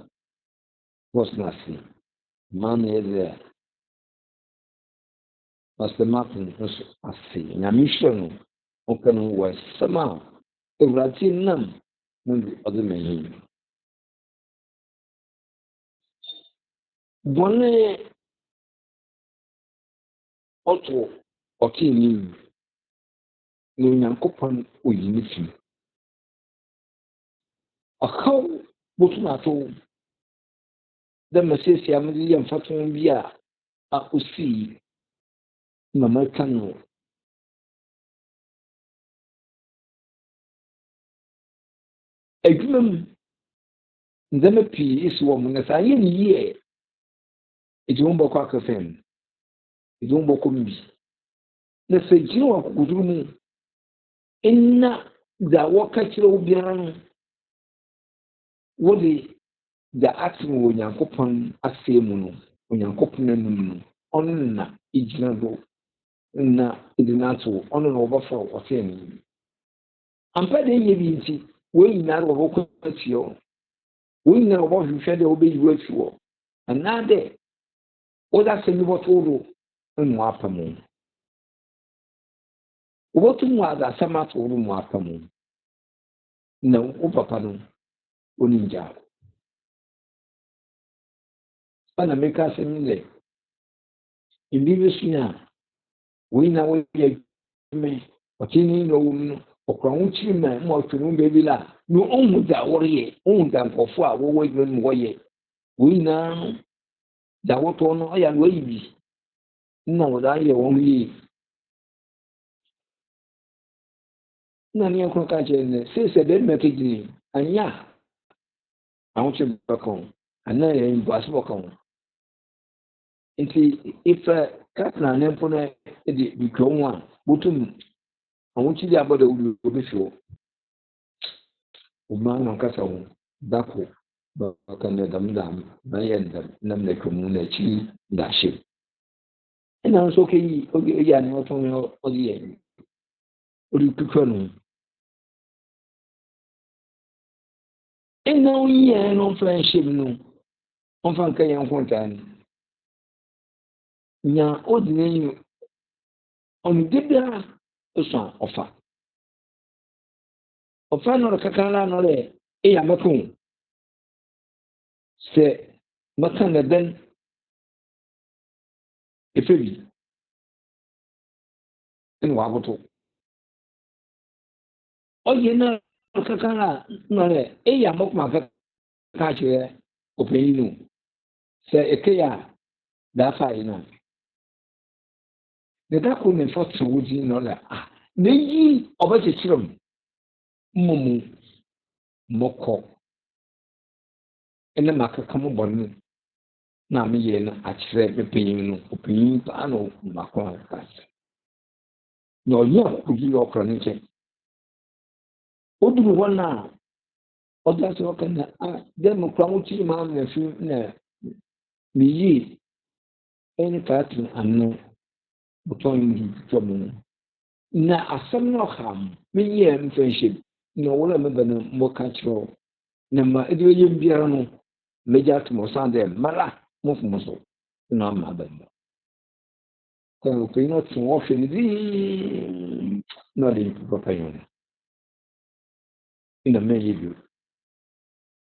bɔs n'ase. Mmaa na yɛde a Pastor Martin nso ase. Nyame hyerɛ no ɔka no wɔ asɛm a Awurade nam na ɔde ma yɛn. Bɔne ɔto ɔtee ne mu na Onyankopɔn oyi ne fi. Ɔhaw botum ato dɛ masiesie a mede yɛ mfato bi a osii na maka no. Adwuma mu ndzɛmba pii esi wɔ mu na saa yɛ ne yie ɛdi wɔn bɔkɔ akɛfɛ mu ɛdi wɔn bɔkɔ mu bi na sɛ gyina wɔ akokoduru mu nna dza wɔka kyerɛ wo biara no wɔde dza ate wɔ Onyankopɔn asɛe mu no Onyankopɔn anum no ɔno na ɛgyina do na ɛde n'ato ɔno na wɔbɛfa ɔsɛe no mu. Ampa de nyɛ bi nti wɔn nyinaa wɔbɛkɔ atie hɔ. Wɔn nyinaa wɔbɛhwehwɛ dɛ wɔbɛyi wo afi hɔ. Anaa dɛ wɔde asɛm bi bɔto do mu apa mu. Wɔbɛto mu adze asɛm ato do mu apa mu. Na wo papa no ɔne ngya. Ana meka asɛm dɛ mbi bɛsua a wɔn nyinaa wɔyɛ adwuma ɔte ne nyinaa wɔ mu no ɔkora ho kyiri ma ɔtwe no baabi la na ɔhu dza wɔreyɛ ɔhu dza nkɔfo a wɔwɔ adwuma mu wɔyɛ wɔn nyinaa no dza wɔtɔ no ɔyɛ no wayi bi na wɔde ayɛ wɔn yie. Na ne yɛnkoro ka kyerɛ no sɛ bɛrima kegyina anyɛ a ahokye bɛka ho anaa yɛ mbuase bɛka ho. Nti ifa katena ne mpo no de bitwa ho a botum ahokye de abɔda wo obi fi hɔ. Ɔmaa no nkasa ho dako bɛka no dam bɛyɛ ndam nam na atwa mu na akyiri da ahyɛ. Ɛna nso ɔkɛyi ɔyɛ a ne ɔtɔn ɔde yɛ ɔde tutwa no. Ɛna ɔnyɛ no ɔmfa nhyɛ mu no ɔmfa nka yɛn nkontaa no. Nya ɔde n'enyi ɔnde biara ɛso a ɔfa. Ɔfa no kakra na no dɛ ɛyɛ mɛko sɛ mɛka na dɛn efe bi ɛna waboto. Ɔyɛ na kakra na no dɛ ɛyɛ mɛko aka ka kyerɛ ɔpanyin no sɛ ɛkɛyɛ a dafa yi no The dark one in first would you know that maybe over the children Mumu Moko and the market come on. Now, me and I said, the pain, opinion, I know Macron. No, you could be your chronic. What do you want now? What does your can them promote man and few me any pattern and no between from now a some no harm, me and friendship. No one remember no more control. Number you be no major to Mosande, Mala, move muscle. No, my band. Quando tu não te ofende, não é impossível. Ina meio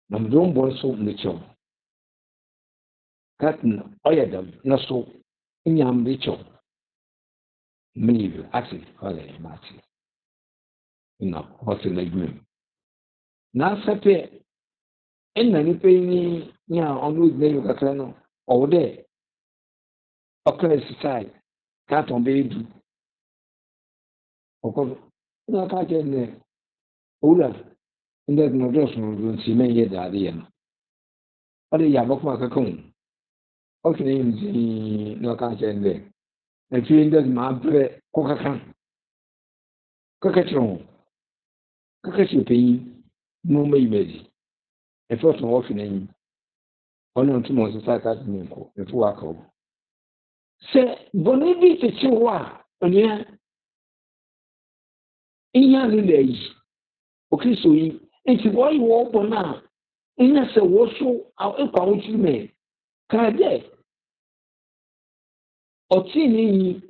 na mdom bom so mechom. Katin oyadam na so inyam mechom. Meio ati ole mati. Ina hote na gum. Na sape enna ni pe ni nya onu gbe kakra no. Ode okra sitai katon bedu. Okon na ka jenne Ola inda no dos no si me ye da dia. Ode ya bokma ka kun. Okay, no ka jenne. Na fi inda ma bre ko ka kan. Kakatron. Kakatron pe no me imedi. E fo so wo fi na yin. Ono ntu mo so sa ka ni ko. E fu aka o. Se boni bi te chi wa, onia iya ni le yi. O Kristo yi, enti wo yi wo bo na. Ina se wo so e kwa wo chi me. Ka de. O ti ni yi.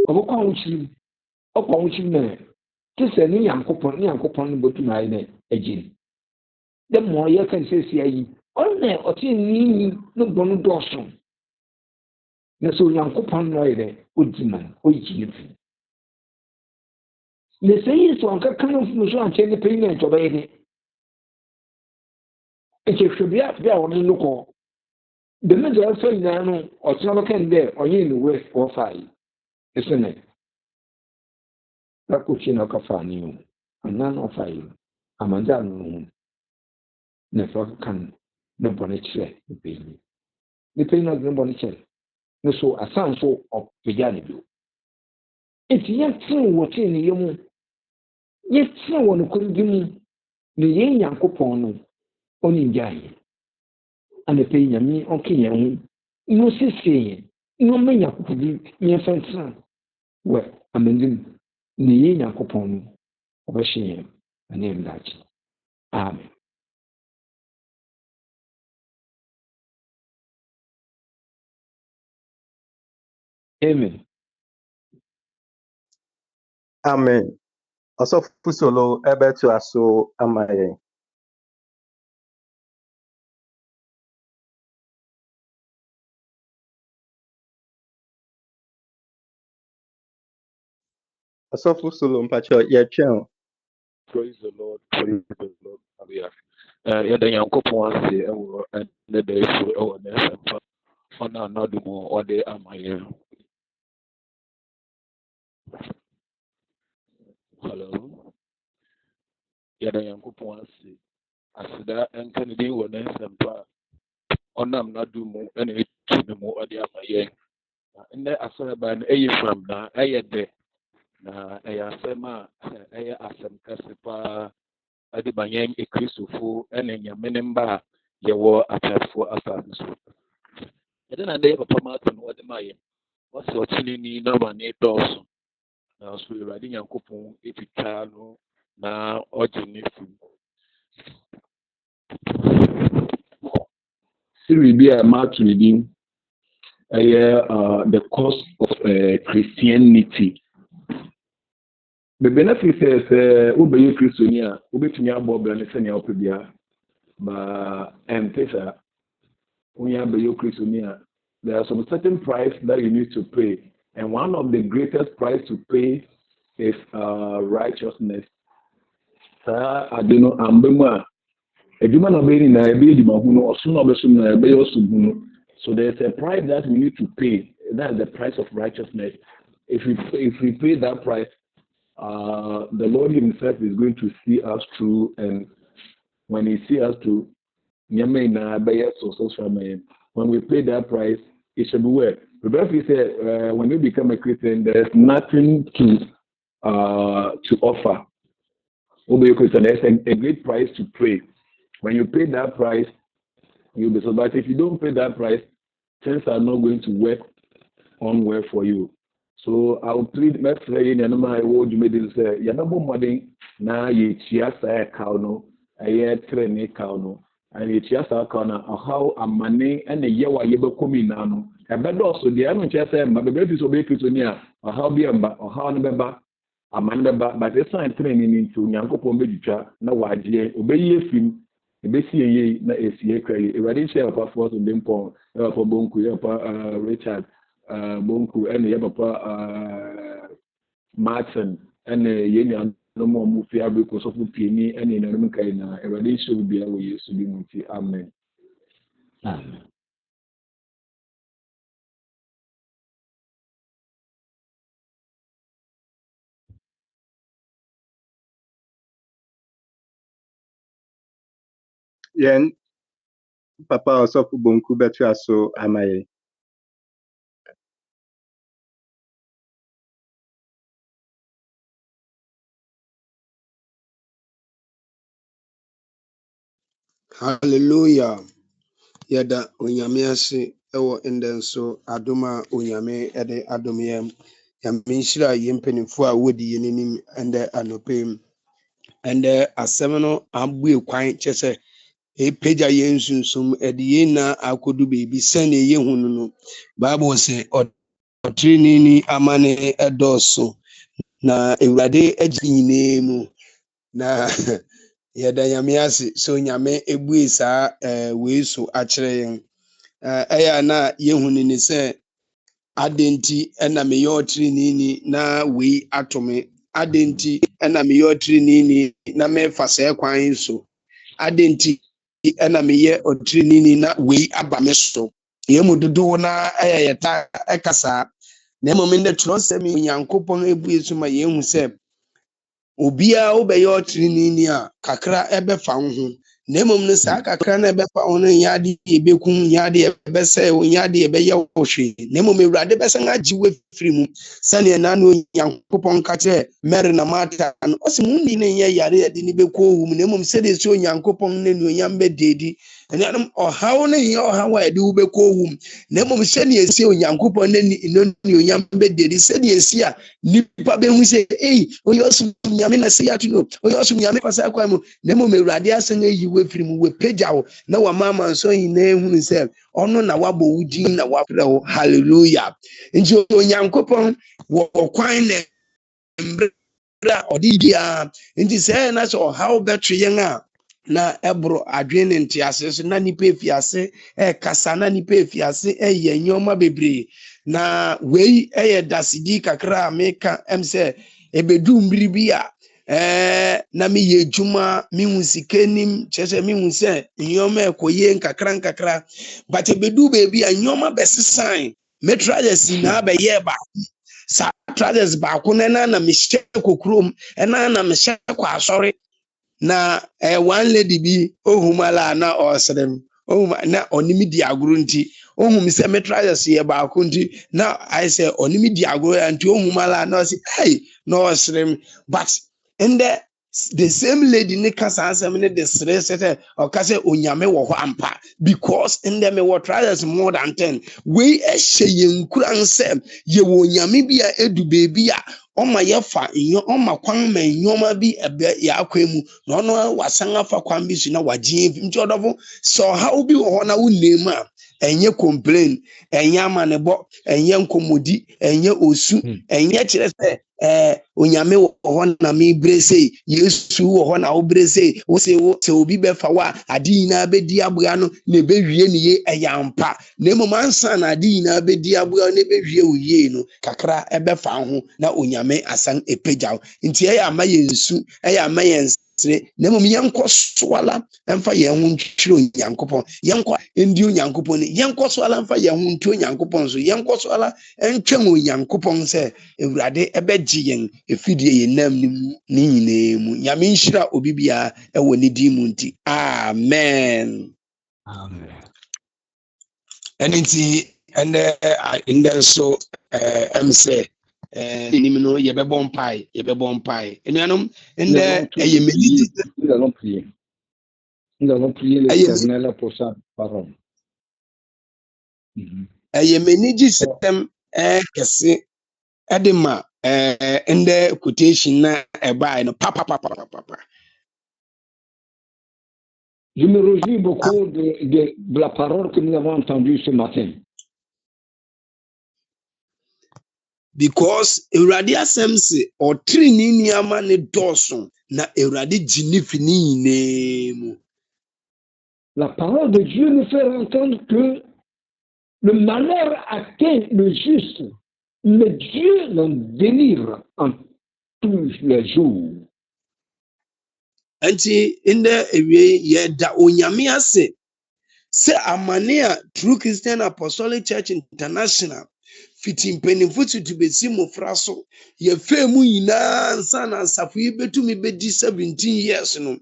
O kwa wo chi. O kwa wo chi me. Ti se ni yankopon ni botu na ine ejin. The more you can say, on there, or tin no bonu dorsum. Na so yankopon noire, Ujiman, Ujiman. The say is one kind of Musan change the payment of any. It should be up there on the local. The middle of Nano or Salokan there or in the west or 5, isn't it? Rakuchino Cafani, and none of 5, a mandan. Never can no bonnet share the pain. The pain of the bonnet share. No so a sound so of Piganibu. It's yet true what in you. Yet true one could give me the young coupon on in Jay. And the pain of me on Kenyan. No saying, no many could be me a son. Well, amending the young coupon of a shame, a name that. Amen. Amen. Amen. Also, Pusolo, ebe to aso amaye. Also, Pusolo, mpacho, ye chen. Praise the Lord. Praise the Lord. Hallelujah. Yɛda Nyankopɔn ase ɛwɔ ɛnɛ da yi so ɛwɔ ne nsɛmpa ɔno a n'adom ɔde ama yɛn. Hello. Yɛda Nyankopɔn ase aseda ɛnka ne din wɔ ne nsɛmpa a ɔnam n'adom ɛna etu ne mu ɔde ama yɛn. Na ɛnɛ asɔrɔba no ɛyɛ fam na ɛyɛ dɛ na ɛyɛ asɛm a ɛyɛ asɛm kɛse paa. Ade ba yɛn ekristofo ɛna nyame ne mba a yɛwɔ akyɛfoɔ asase so. Yɛde na ndɛ papa maato no ɔde ma yɛn. Wɔsɛ ɔkyene ni na ma ne dɔɔso. Na so Awurade Nyankopɔn etwitwa no na ɔgye ne fi. Siri bi a maato ne din ɛyɛ the cost of Christianity. The benefit is wobɛyɛ kristoni a wobɛtumi abɔ ɔbra ne sɛnea wopɛ biara ba ɛmpe saa wonyɛ abɛyɛ kristoni a there are some certain price that you need to pay, and one of the greatest price to pay is righteousness. Saa ade no amba mu a adwuma na ɔbɛyɛ nyinaa ɛbɛyɛ adwuma hu no ɔsom na ɔbɛsom na ɛbɛyɛ ɔsom hu no. So there is a price that we need to pay. that's the price of righteousness. If we pay that price, the Lord Himself is going to see us through, and when He see us through, when we pay that price, it should be well. Remember, He said, when you become a Christian, there's nothing to offer. There's a great price to pay. When you pay that price, you'll be so. But if you don't pay that price, things are not going to work on well for you. So I'll plead my friend and my word you made this say, Yanabo money now ye chiasa kauno, a year train kauno, and ye chiasa kauna, how a money and a yawa yeba kuminano. A bed also the anno chasa, but the baby is obey Kisunia, or how be or how never. Amanda, but it's not training into Yanko Pombeja, no idea, obey him, obey ye, na SCA credit. If I didn't share a passport in Bimpon, for Bonku, Richard, Bonku, and the Papa Martin, and the Union, no more movie because of the penny, and in America, if I didn't show be away, used to be multi. Amen. Amen. Yen papa Osofo Bonku betu aso amaye. Hallelujah. Yada onyame ase ewo ndenso adoma onyame ede adomyem. Yamishira yempenifo a wodi yenenim ende anopem. Ende asem no abu ekwan kyese epeja yensunsum ede yena akodu bebi sene yehunu no. Bible say otrinini amane edoso na ewurade agyine mu na yɛda nyame ase so nyame ebue saa wei so akyerɛ yɛn ɛyɛ na yɛhunu ne sɛ adenti ɛna meyɛ ɔtrenini na wei atome adenti ɛna meyɛ ɔtrenini na mefa saa kwan so adenti ɛna meyɛ ɔtrenini na wei aba me so yɛmu dodoɔ na ɛyɛ yɛta ɛkasa na mmom ne twerɛsɛm Onyankopɔn ebue so ma yɛhu sɛ obia obɛyɛ ɔtrenini a kakra ɛbɛfa wo ho na mmom no saa kakra na ɛbɛfa wo no nyade ebekum nyade ɛbɛsɛ wo nyade ɛbɛyɛ wo hwe na mmom Awurade bɛsan agye wo afiri mu sɛnea na no Onyankopɔn ka kyerɛ Mary na Martha no ɔsɛ mu ni ne yɛ yare ɛde ne bɛkɔ wo mu na mmom sɛdeɛ sɛ Onyankopɔn ne no nyam bɛdedi ɛnam ɔhaw ne yɛ ɔhaw a ɛde wo bɛkɔ wo mu na mmom sɛdeɛ sɛ Onyankopɔn ne no nyam bɛdedi sɛdeɛ sɛ a nipa bɛhu sɛ oyɛ ɔsom nyame na sɛ yɛato no oyɛ ɔsom nyame kwasa kwan mu na mmom Awurade asan ayi wo afiri mu wɔpagya wo na wamama nso nyinaa hunu sɛ ɔno na wabɔ wo din na wafrɛ wo hallelujah nti Onyankopɔn wɔ kwan na mmerɛ a ɔde biara nti sɛ na sɛ ɔhaw bɛtwe yɛn a na ɛboro adwene ne ntease so na nipa efiase kasa na nipa efiase ɛyɛ nneɛma bebree na wei ɛyɛ dasidi kakra a meka sɛ ebedu mbiri bi a na meyɛ adwuma mehu sika nim kyerɛ sɛ mehu sɛ nneɛma ɛkɔyɛ nkakra but ebedu baabi a nneɛma bɛsesan metrayɛs na abɛyɛ ba saa trayɛs baako na mehyɛ kokurom na mehyɛ kɔ asɔre na one lady bi ohumala na ɔsrem ohuma na onimi di agoro nti ohum sɛ metrayɛs yɛ baako nti na I sɛ onimi di agoro nti ohumala na ɔsɛ hey na ɔsrem but in the same lady ne kasa asɛm ne de sere sɛ ɔka sɛ onyame wɔ hɔ ampa because in the me wɔ trials more than 10 we ɛhyɛ yɛn kura nsɛm yɛ wɔ onyame bi a edu beebi a ɔma yɛfa ɔma kwan ma nyoma bi ɛbɛ yɛakɔ mu na ɔno wasan afa kwan bi so na wagye nti ɔdɔfo sɛ ɔhaw bi wɔ hɔ na wonam a ɛnyɛ complain ɛnyɛ amanebɔ ɛnyɛ nkomodi ɛnyɛ osu ɛnyɛ kyerɛ sɛ onyame wɔ hɔ na me brese Yesu wɔ hɔ na wo brese wo se obi bɛfa wa ade nyinaa bɛdi aboa no na ɛbɛwie ne ye ɛyɛ ampa na mmom ansa na ade nyinaa bɛdi aboa no ɛbɛwie wo yie no kakra ɛbɛfa ho na onyame asan ɛpagya wo nti ɛyɛ ama yɛn nsu ɛyɛ ama yɛn mesre na mum yenko swala emfa ye hu ntwiro nyankopon yenko endio nyankopon yenko swala emfa ye hu ntwiro nyankopon so yenko swala entwen o nyankopon se ewurade ebeji yen efidie ye nam ni nyinemu nyame nhira obibia ewo ne di mu nti amen Amen. Anything and in there so I'm say no ye be bon pie enuanom Nous allons prier. Nous allons prier l'Éternel pour sa parole. meniji system kese edema in the quotation na buy no papa. Je me réjouis beaucoup de la parole que nous avons entendue ce matin. Because Euradi asemse or trini niama ne doson na Euradi jinifini nemu. La parole de Dieu nous fait entendre que le malheur atteint le juste, mais Dieu l'en délivre en tous les jours. Anti inde ewie yeda onyame ase se amane a True Christian Apostolic Church International fitim penifo to besi mofra so ye fe mu nyina nsa na asafo yi betumi bedi 17 years no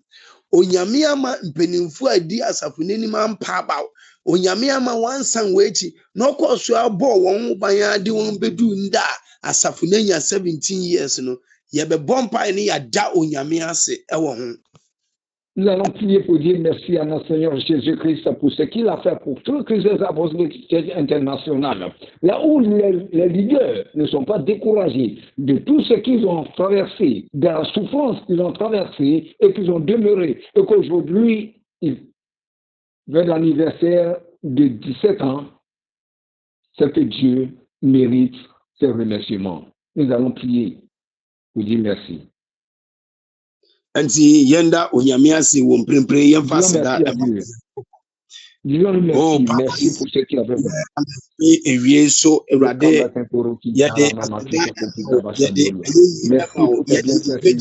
onyame ama mpenimfo adi asafo nenim ampa ba onyame ama wansan wechi no koso abo won ban ade won bedu nda asafo nenya 17 years no ye be bompa ni ya da onyame ase ewo ho. Nous allons prier pour dire merci à notre Seigneur Jésus-Christ pour ce qu'il a fait pour tous les apôtres internationaux. Là où les leaders ne sont pas découragés de tout ce qu'ils ont traversé, de la souffrance qu'ils ont traversée et qu'ils ont demeuré, et qu'aujourd'hui, vers l'anniversaire de 17 ans, c'est que Dieu mérite ses remerciements. Nous allons prier pour dire merci. Anti yenda onyame ase wo mprempre ye fasida disons merci pour ce qu'il a fait. Ewie so Ewurade yede merci pour tes bienfaits,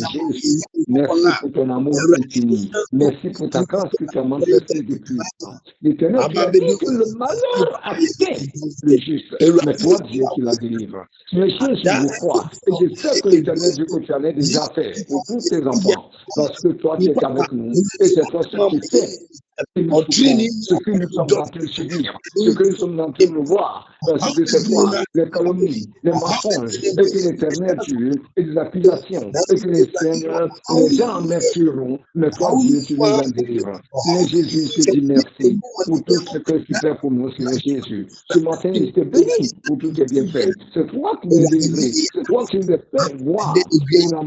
merci pour ton amour infini, merci pour ta grâce que tu as manifestée depuis longtemps. L'Éternel, tu as dit que le malheur a fait le juste, mais toi Dieu tu la délivres. Mais je crois et je sais que l'Éternel Dieu que tu en as déjà fait pour tous tes enfants, parce que toi tu es avec nous et c'est toi ce qui fait. Ce que nous sommes en train de subir, ce que nous sommes en train de voir, parce que cette fois, les calomnies, les mensonges, et que l'Éternel Dieu, et les accusations, et que les gens m'influeront, mais toi Dieu, tu nous en délivres. Seigneur Jésus, je te dis merci pour tout ce que tu fais pour nous, Seigneur Jésus. Ce matin, je te bénis pour tout tes bienfaits. C'est toi qui m'as délivré, c'est toi qui me fais voir. Et la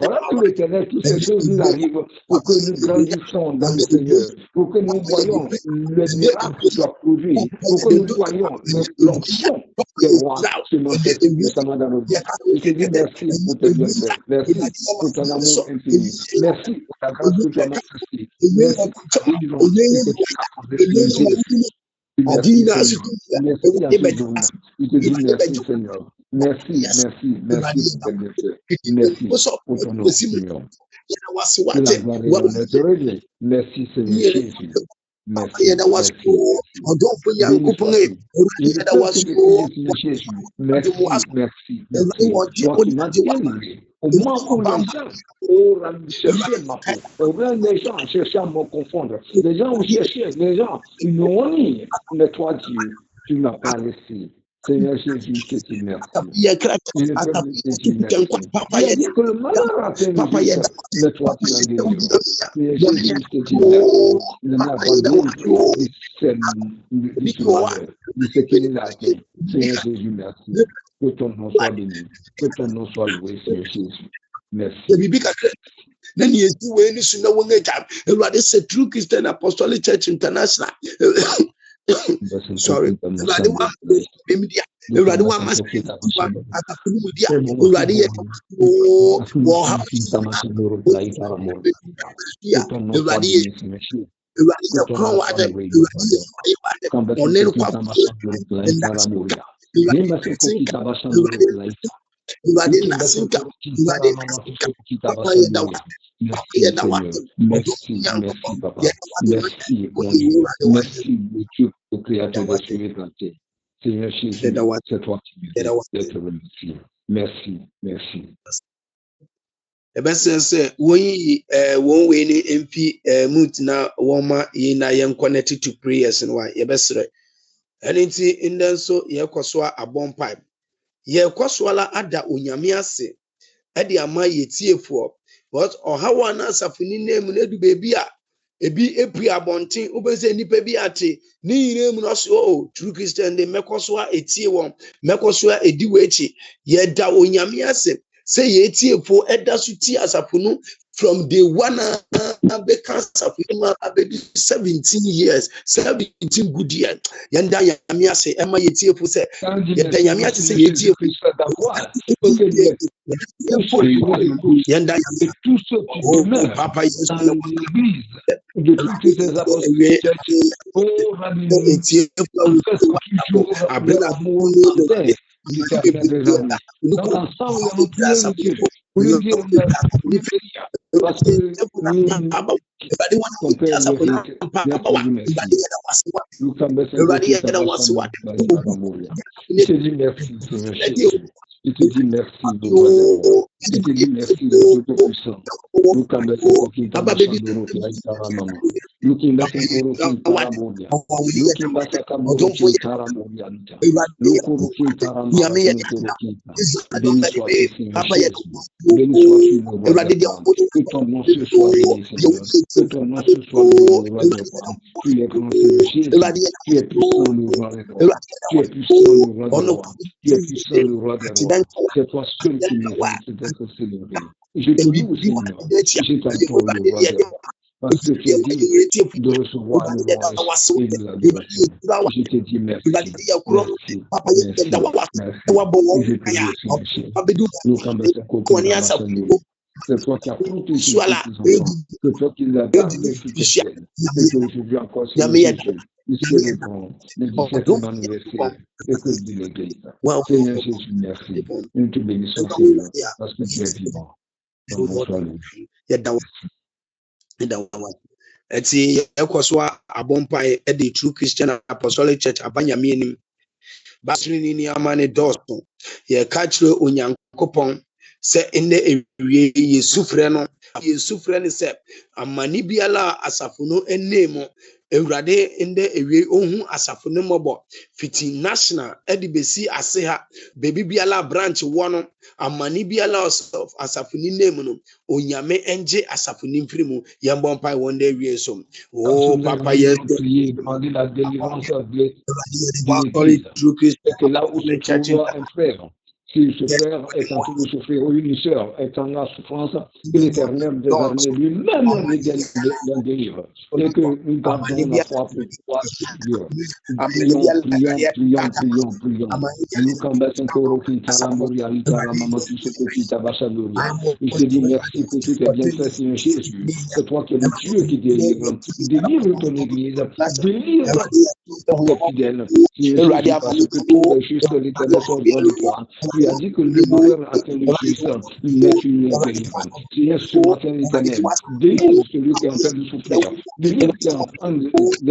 voilà que l'Éternel, toutes ces choses nous arrivent pour que nous grandissions dans le Seigneur. Pour que nous voyons le miracle soit produit, pour que nous voyons l'onction des rois se manifestement dans nos vies. Je te dis merci pour tes bienfaits, merci pour ton amour infini, merci pour ta grâce que tu as manifestée, merci pour ta délivrance que tu as accordée. Merci à ce jour. Je te dis merci Seigneur. Merci pour tes bienfaits. Merci pour ton nom Seigneur. Que la gloire et l'honneur te reviennent. Merci Seigneur Jésus. Merci. Merci. Toi qui m'as délivré. Au moment où les gens cherchaient à me confondre, les gens cherchaient, les gens ignoraient, mais toi Dieu, tu ne m'as pas laissé. Seigneur Jésus, je te dis merci. Je te dis merci. Que le malheur a fait le toi tu l'as délivré. Seigneur Jésus, je te dis merci. Il n'a pas de ce qu'il a fait. Seigneur Jésus, merci. Que ton nom soit béni. Que ton nom soit loué, Seigneur Jésus. Merci. Then you do any sooner when they come. Everybody said True Christian Apostolic Church International. Sorry, everybody want Awurade n'asɛnka Awurade papa yɛ da wa yɛ da wa Merci, papa. Merci, le créateur de ce répanté. Seigneur Jésus, c'est toi qui me remercie. Merci. Ebese se wonyi won we ni MP moot na woma yi na yen connected to prayers no wa yebesere enti indenso yekoso abon pipe yekoso ala ada onyame ase ade ama yetiefo but ohawa na asafuni name na du bebi a ebi epi abonten obese nipa bi ate ni yire mu no so true Christian de mekoso a etie won mekoso a edi wechi yeda onyame ase say yetiefo eda so ti asafunu from day one be asafunu abedi 17 years 17 good years yenda nyame ase ema yetiefo say yeda nyame ase say yetiefo yenda tout ce qui demeure papa l'église de toutes ces apôtres dans l'ensemble de notre Dieu, pour lui dire parce que je te dis merci, Seigneur Jésus. Je te dis merci de moi. Je te dis merci de tout puissant. Nous cambions qui t'a maman. Nous qui n'a fait pour qui taramonia. Nous qui n'a fait pour taramonia. Nous qui taramonia. Béni soit-tu, béni soit-tu, que ton nom se soit béni, Seigneur. Que ton nom se soit béni, roi de roi. Tu es grand, Seigneur Jésus. Tu es puissant, le roi de roi. Tu es puissant, le roi de roi. Tu es puissant, le roi de roi. C'est toi seul qui mérites d'être célébré. Je te loue, Seigneur. Je t'adore, le roi de roi. Parce que tu as dit de recevoir le roi et de l'adoration. Je te dis merci. Merci. Je te dis merci. C'est toi qui as protégé ces enfants. C'est toi qui les as gardés fidèles. Et que aujourd'hui encore, c'est Jésus. Nous célébrons le 17e anniversaire et que de l'Église. Seigneur Jésus, merci. Nous te bénissons, Seigneur, parce que tu es vivant. Eti ekoso abompai e the True Christian Apostolic Church abanyame basiri ni amane dosto ye kachire onyankopon se ene ewie yesufre no se amani biala asafuno enemo ewrade ende ewie ohun asafuno mobo fiti national edibesi aseha baby biala branch wono amani biala asafuni name no onyame enje asafuni mfirimu yembo mpai wonde ewie so papa yes demander la délivrance de True Christian que là où se trouve un frère. Si ce frère est en train de souffrir, ou une sœur est en la souffrance, que l'Éternel désormais lui-même le délivre. Et que nous gardons la foi pour pouvoir vivre. Prions. Nous cambassons Koro qui Taramoria, Maman, tout ce que tu t'as bachalori. Je te dis merci pour tout tes bienfaits, Seigneur Jésus. C'est toi qui es le Dieu qui délivre. Délivre ton Église. Délivre ton fidèle. Seigneur Jésus, parce que tout est juste l'Éternel sur le toi. Tu as dit que le malheur atteint le Christ, mais tu nous délivres. Seigneur, ce matin, l'Éternel, délivre celui qui est en train de souffrir. Délivre celui qui est en train d'être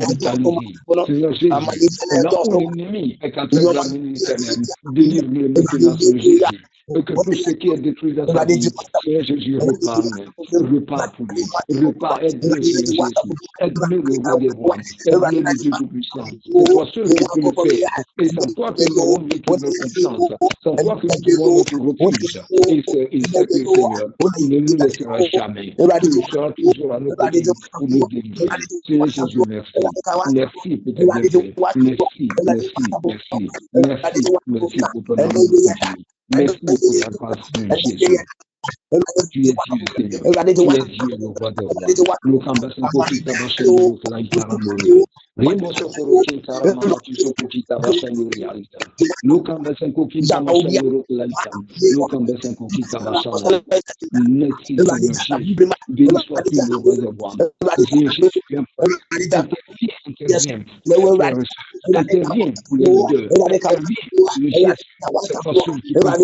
vitalisé. Seigneur Jésus, là où l'ennemi est en train d'amener l'Éternel, délivre-le maintenant, Seigneur Jésus. Et que tout ce qui est détruit dans sa vie, Seigneur Jésus, repart pour lui. Repart, aide-le, Seigneur Jésus. Aide-le, le roi des rois. Aide-le, le Dieu tout-puissant. C'est toi seul qui peux le faire. Et sans toi que nous aurons notre confiance. Sans toi que nous aurons notre refuge. Et c'est que, Seigneur, il ne nous laissera jamais. Tu seras toujours à nos côtés pour nous délivrer. Seigneur Jésus, merci. Merci pour tes bienfaits. Merci pour ton amour. Merci pour ta grâce, Jésus. Tu es Dieu, Seigneur. Tu es Dieu, le roi des rois. Nous cambassons pour qui t'a bâché le roc, là, il t'a ramené. Rémo se foro qui t'a ramené, tu sais pour qui t'a bâché le roc, là, il t'a. Nous cambassons pour qui t'a bâché le roc, là, il t'a. Nous cambassons pour qui t'a bâché le roc. Merci, Seigneur Jésus. Béni sois-tu, le roi des rois. Jésus, tu es interviens. intervient pour les leaders, intervient sur les gestes, cette façon qui peut faire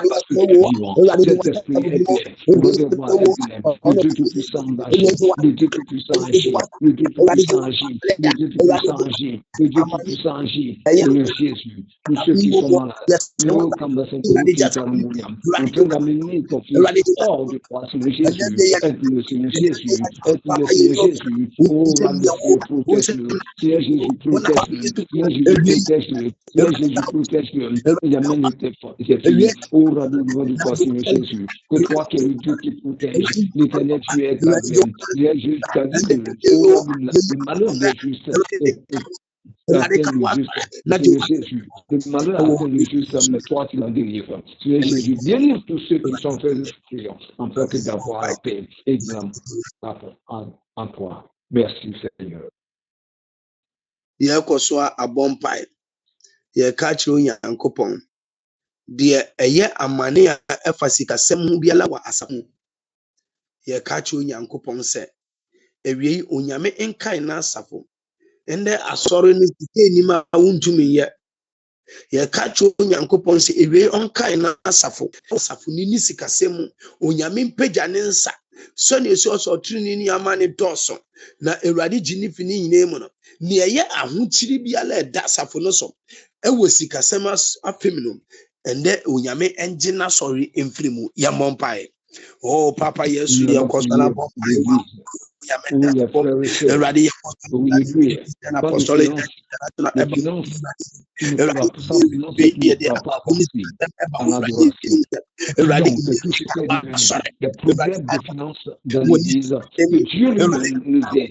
parce que tu es vivant, cet esprit est clair, le devoir est clair, le Dieu tout-puissant agit, le Dieu tout-puissant agit, le Dieu tout-puissant agit, le Dieu tout-puissant agit, le Dieu tout-puissant agit, Seigneur Jésus, tous ceux qui sont malades, nous, comme dans cette William, en train d'amener ton fils hors de croix, Seigneur Jésus, aide-le, Seigneur Jésus, aide-le, Seigneur Jésus, oh, protège-le, Seigneur Jésus, protège-le, Seigneur Jésus, protège-le, Seigneur Jésus, protège-le, il amène tes filles, oh, radou du croix, Seigneur Jésus, que toi qui es le Dieu qui protège, l'Éternel, tu es gardien, Seigneur Jésus, tu as dit que le malheur des justes est Seigneur Jésus, le malheur atteint le juste, mais toi tu l'en délivres. Seigneur Jésus, délivre tous ceux qui sont faits de souffrir, en fait que d'avoir la paix et en toi. Merci Seigneur. Yɛkɔ so abɔ mpae yɛka kyerɛ Onyankopɔn deɛ ɛyɛ amane a ɛfa sikasɛm ho biara wɔ asafo mu yɛka kyerɛ Onyankopɔn sɛ ewie Onyame nkae na asafo ende asɔre no sike nim a wontumi yɛ yɛka kyerɛ Onyankopɔn sɛ ewie ɔnkae na asafo ni sikasɛm Onyame mpagya ne nsa sɔne esi ɔsɔtiri ni amane dɔɔso na Awurade gyi ne fini nyinaa mu no ne ɛyɛ ahokyiri biara ɛda asafo no so ɛwɔ sikasɛm afem no ende Onyame ɛngye na sɔre mfiri mu yɛmmɔ mpae oh papa Yesu yɛ kɔsana bɔ mpae wa Everybody, apostolic, le problème de finances dans l'Église, que Dieu nous aide.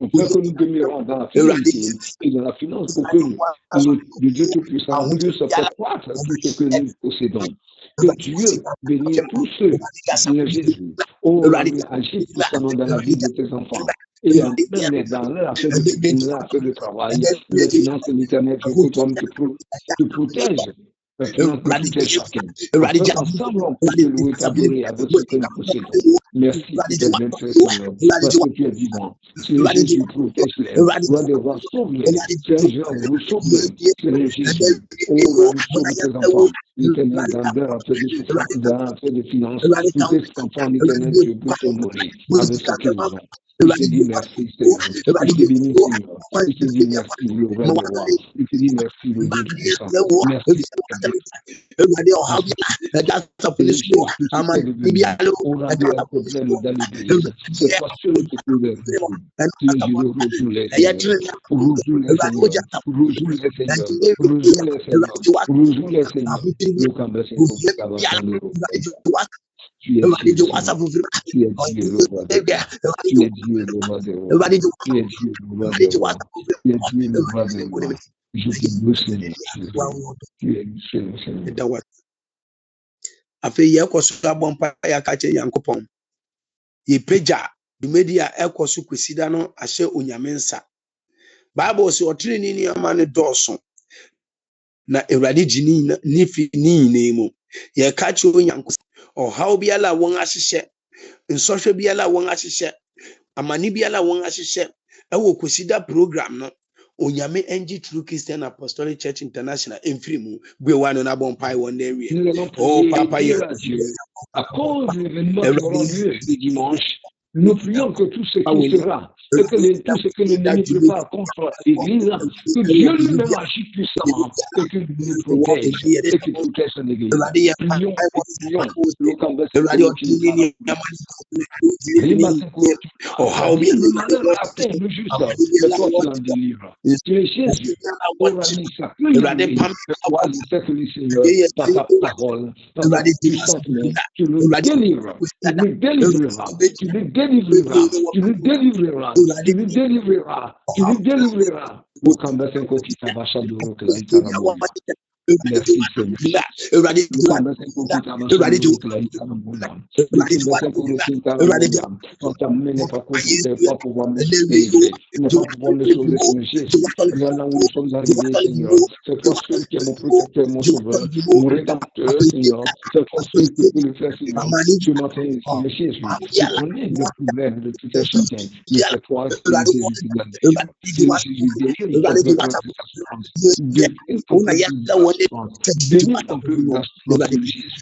On peut que nous demeurons dans la finance et dans la finance pour que le Dieu Tout-Puissant puisse faire croître tout ce que nous possédons. Que Dieu bénisse tous ceux qui ont Jésus. Oh, agis puissamment dans la vie de tes enfants. Et même dans leur affaire de travail, les finances de l'Éternel, que toi-même te protèges. Chacun. Ensemble, on peut te louer, t'adorer avec ce que nous possédons. Merci d'être bien fait, Seigneur, parce que tu es vivant. Seigneur Jésus, protège-les. Roi des rois, sauve-les. Seigneur, vous sauve-les. Seigneur Jésus, oh, nous sauve tes enfants. L'Éternel, dans leur affaire de souffrance, dans l'affaire de finances, tous tes enfants, l'Éternel, tu peux t'honorer avec ce qu'ils ont. Il te dit merci, Seigneur. Il te bénit, Seigneur. Il te dit merci, le roi des rois. Il te dit merci, le Dieu tout-puissant. Merci, Tu es Dieu, je te loue, Seigneur. Tu es Seigneur. Afei yɛkɔ so abɔ mpa yɛaka kyerɛ Nyankopɔn yɛpagya dwumadi a ɛkɔ so kwesida no ahyɛ Onyame nsa Bible sɛ ɔtene ni ama ne dɔɔso na Awurade gyi ne fi ne nyinaa mu yɛka kyerɛ Onyankopɔn ɔhaw biara a wɔn ahyehyɛ nsɔhwɛ biara a wɔn ahyehyɛ amane biara a wɔn ahyehyɛ ɛwɔ kwesida program no Onyame NG True Christian Apostolic Church International mfiri mu buewano na bon pai won area oh papa à cause de l'événement qui aura lieu le dimanche. Nous prions que tout ce qui sera, et que tout ce que l'ennemi prépare contre l'Église, que Dieu lui-même agit puissamment, et qu'il nous protège, et qu'il protège son Église. Prions, le canvas le malheur atteint le juste, mais toi tu l'en délivres. Tu es Jésus, c'est que le Seigneur, par ta parole, par ta puissante main, tu le délivres, tu le délivreras, tu le délivreras. Tu nous délivreras, tu nous délivreras, tu nous délivreras. Merci Seigneur. Nous sommes arrivés, Seigneur. C'est toi seul qui est mon protecteur, mon sauveur, mon rédempteur, Seigneur. C'est toi seul qui peux le faire, Seigneur. Ce matin, Seigneur Jésus, tu connais le problème de tout un chacun. Mais c'est toi, Seigneur Jésus, qui l'as dit. Seigneur Jésus, délivre ton peuple de sa souffrance. Délivre ton peuple de sa souffrance. Délivre ton peuple de la souffrance de Jésus.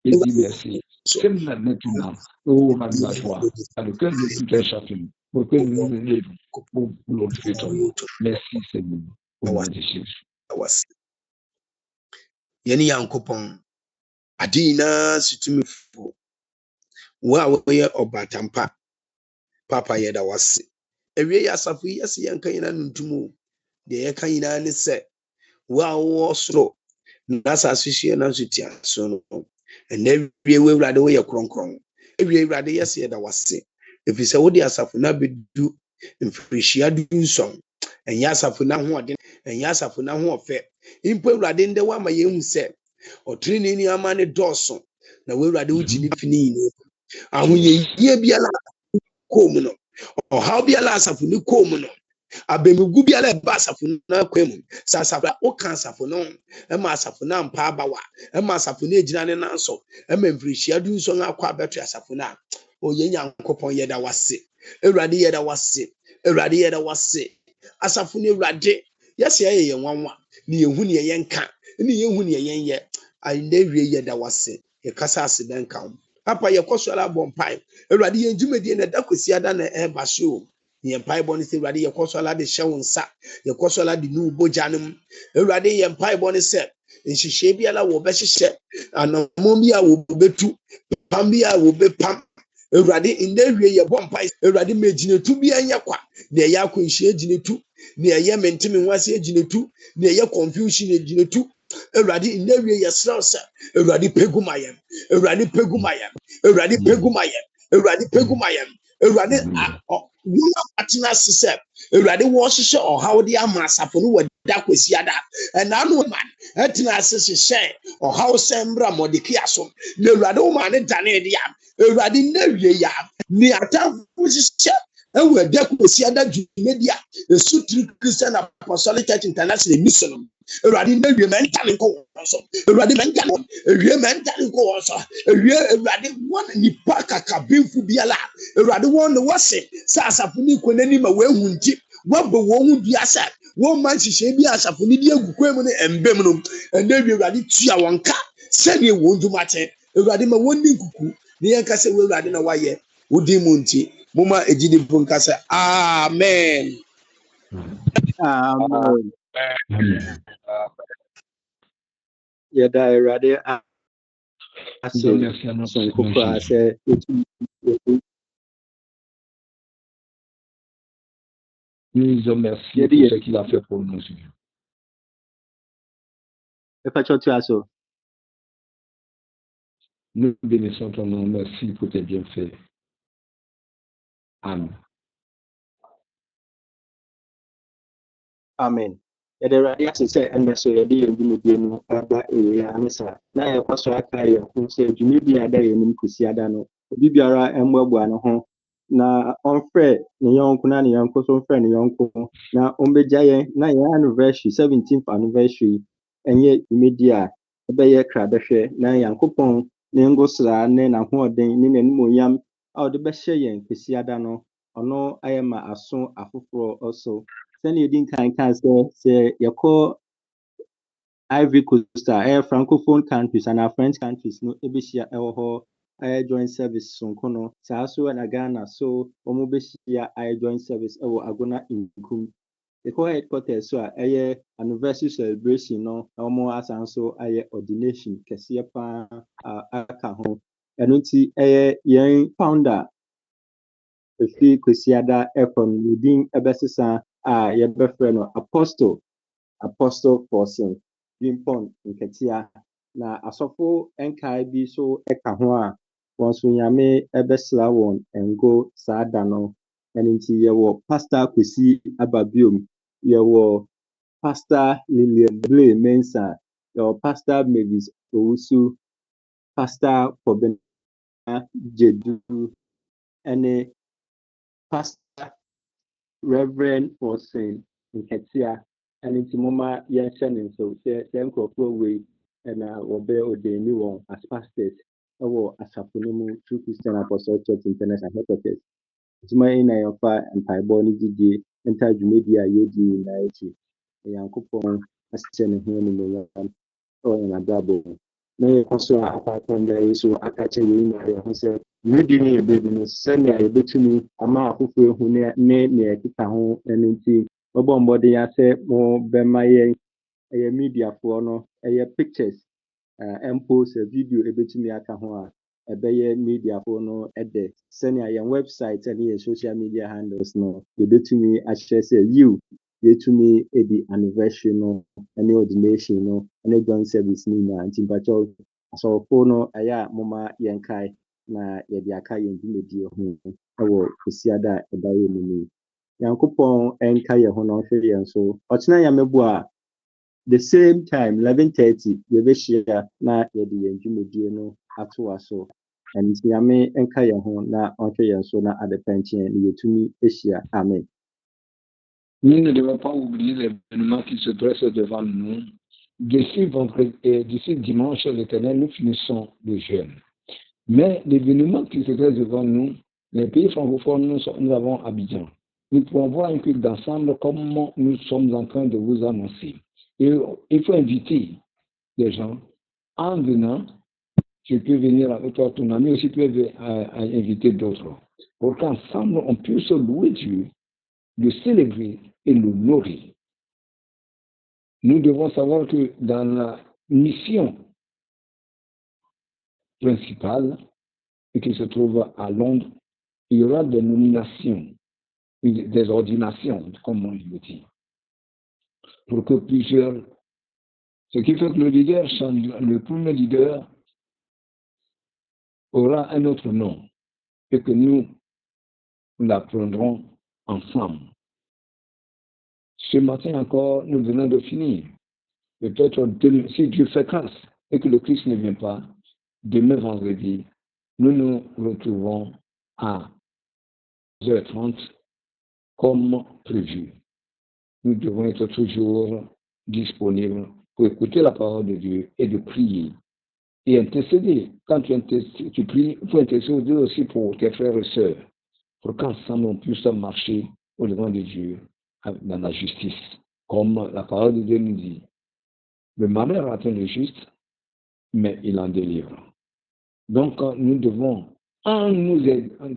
Et dis merci. Fais-le maintenant. Oh, la joie. Dans le cœur de tout un chacun. Pour que nous nous lèvons pour glorifier ton nom. Merci, Seigneur. Au nom de Jésus. Yeni yankopon adina situmifo wa woye obatampa papa yeda wase ewie ya safu yesi yanka yina ntumu de yeka yina ne se wa wo soro na sasihie na sutia so no ene ewie we wrade wo ye kronkron ewie wrade yesi yeda wase efise wo de asafu na bedu mfrihia du nson enya asafu na ho ode enya asafu na ho ofe impo wrade nde wa ma yehu se otrini ni amane doso na we wrade ugini fini ni ahunye yie biala kom no ohaw biala asafu ni kom no abemigu biala ba asafu na kwemu sa asafu o kan asafu no e ma asafu na mpa abawa e ma asafu na ejina ne nanso e ma mfirihia du nso akwa beto asafu na oye nyankopon yeda wase ewrade yeda wase ewrade yeda wase asafu ni ewrade yesi ye yenwanwa ni yehu ni yenka ni yehu ni yenye ande wie yeda wase ye kasa asiden kan papa ye kosola bompai ewrade ye djumedie na dakwesiada na e basho ye mpai boni se ewrade ye kosola de hyewonsa ye kosola de nu bojanum ewrade ye mpai boni se nhihye biala wo behyehyɛ anamom bia wo betu pam bia wo bepam ewrade indewie ye bompai ewrade meginetu bia nyakwa de ye akonhye ginetu ne ye mentimi nwase ginetu ne ye confusion ginetu ewrade indewie ye srausa ewrade pegumayem ewrade pegumayem ewrade pegumayem ewrade pegumayem ewrade yuma atena sise ewrade wo hyehyɛ ɔhawde amasafo no wada kwesiada ɛna no man atena sise ɔhaw sembra modikia so na ewrade wo man ne dane de ya ewrade nawie ya ni atamfo hyehyɛ ewe da kwesiada dwumedia esutri Christian Apostolic Church International mission ewrade nawie mentale ko so ewrade mentale ewie mentale ko so ewie ewrade won nipa kakabinfu biala ewrade won no wose sa asafo ni konani ma wehu nti wabo wo hu biasa wo man hyehyɛ bi asafo ni di agukwa mu ne embem no enawie ewrade tua wonka sɛne wo ndumate ewrade ma wonni kuku ne yanka sɛ ewrade na waye wodi mu nti muma ejidi punka sɛ amen. Amen. Yada erade aso sonkokwa sɛ Nous disons merci pour ce qu'il a fait pour nous. Nous bénissons ton nom. Merci pour tes bienfaits. Amen. Amen. Yada erade aso sɛ ɛnɛ so yɛde yɛn dwumedie no aba ewia ansa na yɛkɔ so aka yɛn ho sɛ dwumedie ada yɛn nim kusiada no obi biara ɛmmoaboa ne ho na ɔmfrɛ ne yɔnko na ne yɔnko so mfrɛ ne yɔnko na ɔmbɛgya yɛn na yɛn anniversary 17th anniversary ɛnyɛ dwumedie a ɛbɛyɛ krabɛhwɛ na Nyankopɔn ne ngosra ne n'ahoɔden ne n'animonyam a ɔde bɛhyɛ yɛn kusiada no ɔno ayɛ ma aso afoforɔ ɔso sɛnea yɛdi nkan sɛ yɛkɔ Ivory Coast a francophone countries and French countries no ebɛhyia ɛwɔ hɔ joint service sonko no saa so na Ghana so wɔn bɛhyia joint service ɛwɔ Agona Nkum ɛkɔ headquarters so a ɛyɛ anniversary celebration no na wɔn asan so ayɛ ordination kɛseɛ paa aka ho ɛno nti ɛyɛ yɛn founder efi Kwesiada FM ne din ɛbɛsesa a yɛbɛfrɛ no Apostle Forsen Wimpon Nketia na asɔfo nkae bi so ɛka ho a wɔn so nyame ɛbɛsra wɔn ngo saa da no ɛno nti yɛwɔ Pastor Kwesi Ababiom yɛwɔ Pastor Lillian Blay Mensa your Pastor Mavis Owusu, Pastor Kobena Jedu, and Pastor Reverend Austin Nketia, and it's Mama Yanshan, so same way, and obey ordained one as pastors, or as a True Christian Apostle Church International Headquarters. Juma ina yɛfa mpaebɔ no gyidie nta dwumadi a yɛdi nyinaa akyi. Onyankopɔn ahyɛ ne ho animuonyam ɛwɔ yɛn abrabɔ mu. Na yɛkɔ so a apaatam da yi so aka kyerɛ yɛn nyinaa yɛn ho sɛ dwumadi no yɛbɛdi no sɛnea yɛbɛtumi ama afoforɔ ehu ne nea ɛkeka ho ɛno nti wɔbɔ mmɔden asɛ mo bɛma yɛn ɛyɛ mediafoɔ no ɛyɛ pictures mpo sɛ video ɛbɛtumi aka ho a ɛbɛyɛ mediafoɔ no ɛdɛ sɛnea yɛn website ne yɛn social media handles no yɛbɛtumi ahyɛ sɛ yɛtumi edi anniversary no ne ordination no ne joint service no nyinaa nti mpakyɛw asɔfoɔ no ɛyɛ a moma yɛnkae na yɛde aka yɛn dwumadie ho ɛwɔ kwesiada a ɛbɛyɛ mu no. Nyankopɔn ɛnka yɛn ho na ɔhwɛ yɛn so. Ɔkyena Nyamebo a the same time 11:30 yɛbɛhyia na yɛde yɛn dwumadie no atoa so. And Nyame ɛnka yɛn ho na ɔhwɛ yɛn so na adepɛnkyɛn ne yɛtumi ahyia. Amen. Nous ne devons pas oublier les événements qui se dressent devant nous. D'ici dimanche, l'Éternel, nous finissons le jeûne. Mais l'événement qui se dresse devant nous, les pays francophones, nous avons Abidjan. Nous pouvons voir un culte d'ensemble comme nous sommes en train de vous annoncer. Et il faut inviter les gens. En venant, tu peux venir avec toi, ton ami aussi peut inviter d'autres. Pour qu'ensemble, on puisse louer Dieu, le célébrer et l'honorer. Nous devons savoir que dans la mission principale, et qui se trouve à Londres, il y aura des nominations, des ordinations, comme on le dit, pour que plusieurs. Ce qui fait que le premier leader aura un autre nom et que nous l'apprendrons ensemble. Ce matin encore, nous venons de finir. Peut-être si Dieu fait grâce et que le Christ ne vient pas, demain vendredi, nous nous retrouvons à 10h30 comme prévu. Nous devons être toujours disponibles pour écouter la parole de Dieu et de prier et intercéder. Quand tu pries, il faut intercéder aussi pour tes frères et sœurs, pour qu'ensemble on puisse marcher au devant de Dieu dans la justice. Comme la parole de Dieu nous dit, le malheur atteint le juste, mais il en délivre. Donc nous devons, en nous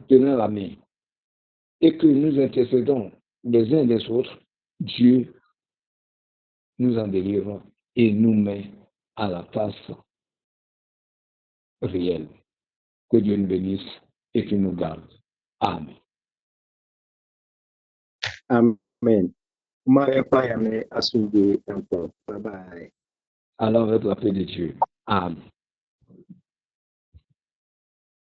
tenant la main, et que nous intercédons les uns des autres, Dieu nous en délivre et nous met à la place réelle. Que Dieu nous bénisse et qu'il nous garde. Amen. Amen. Bye bye. Alors, avec la paix de Dieu. Amen.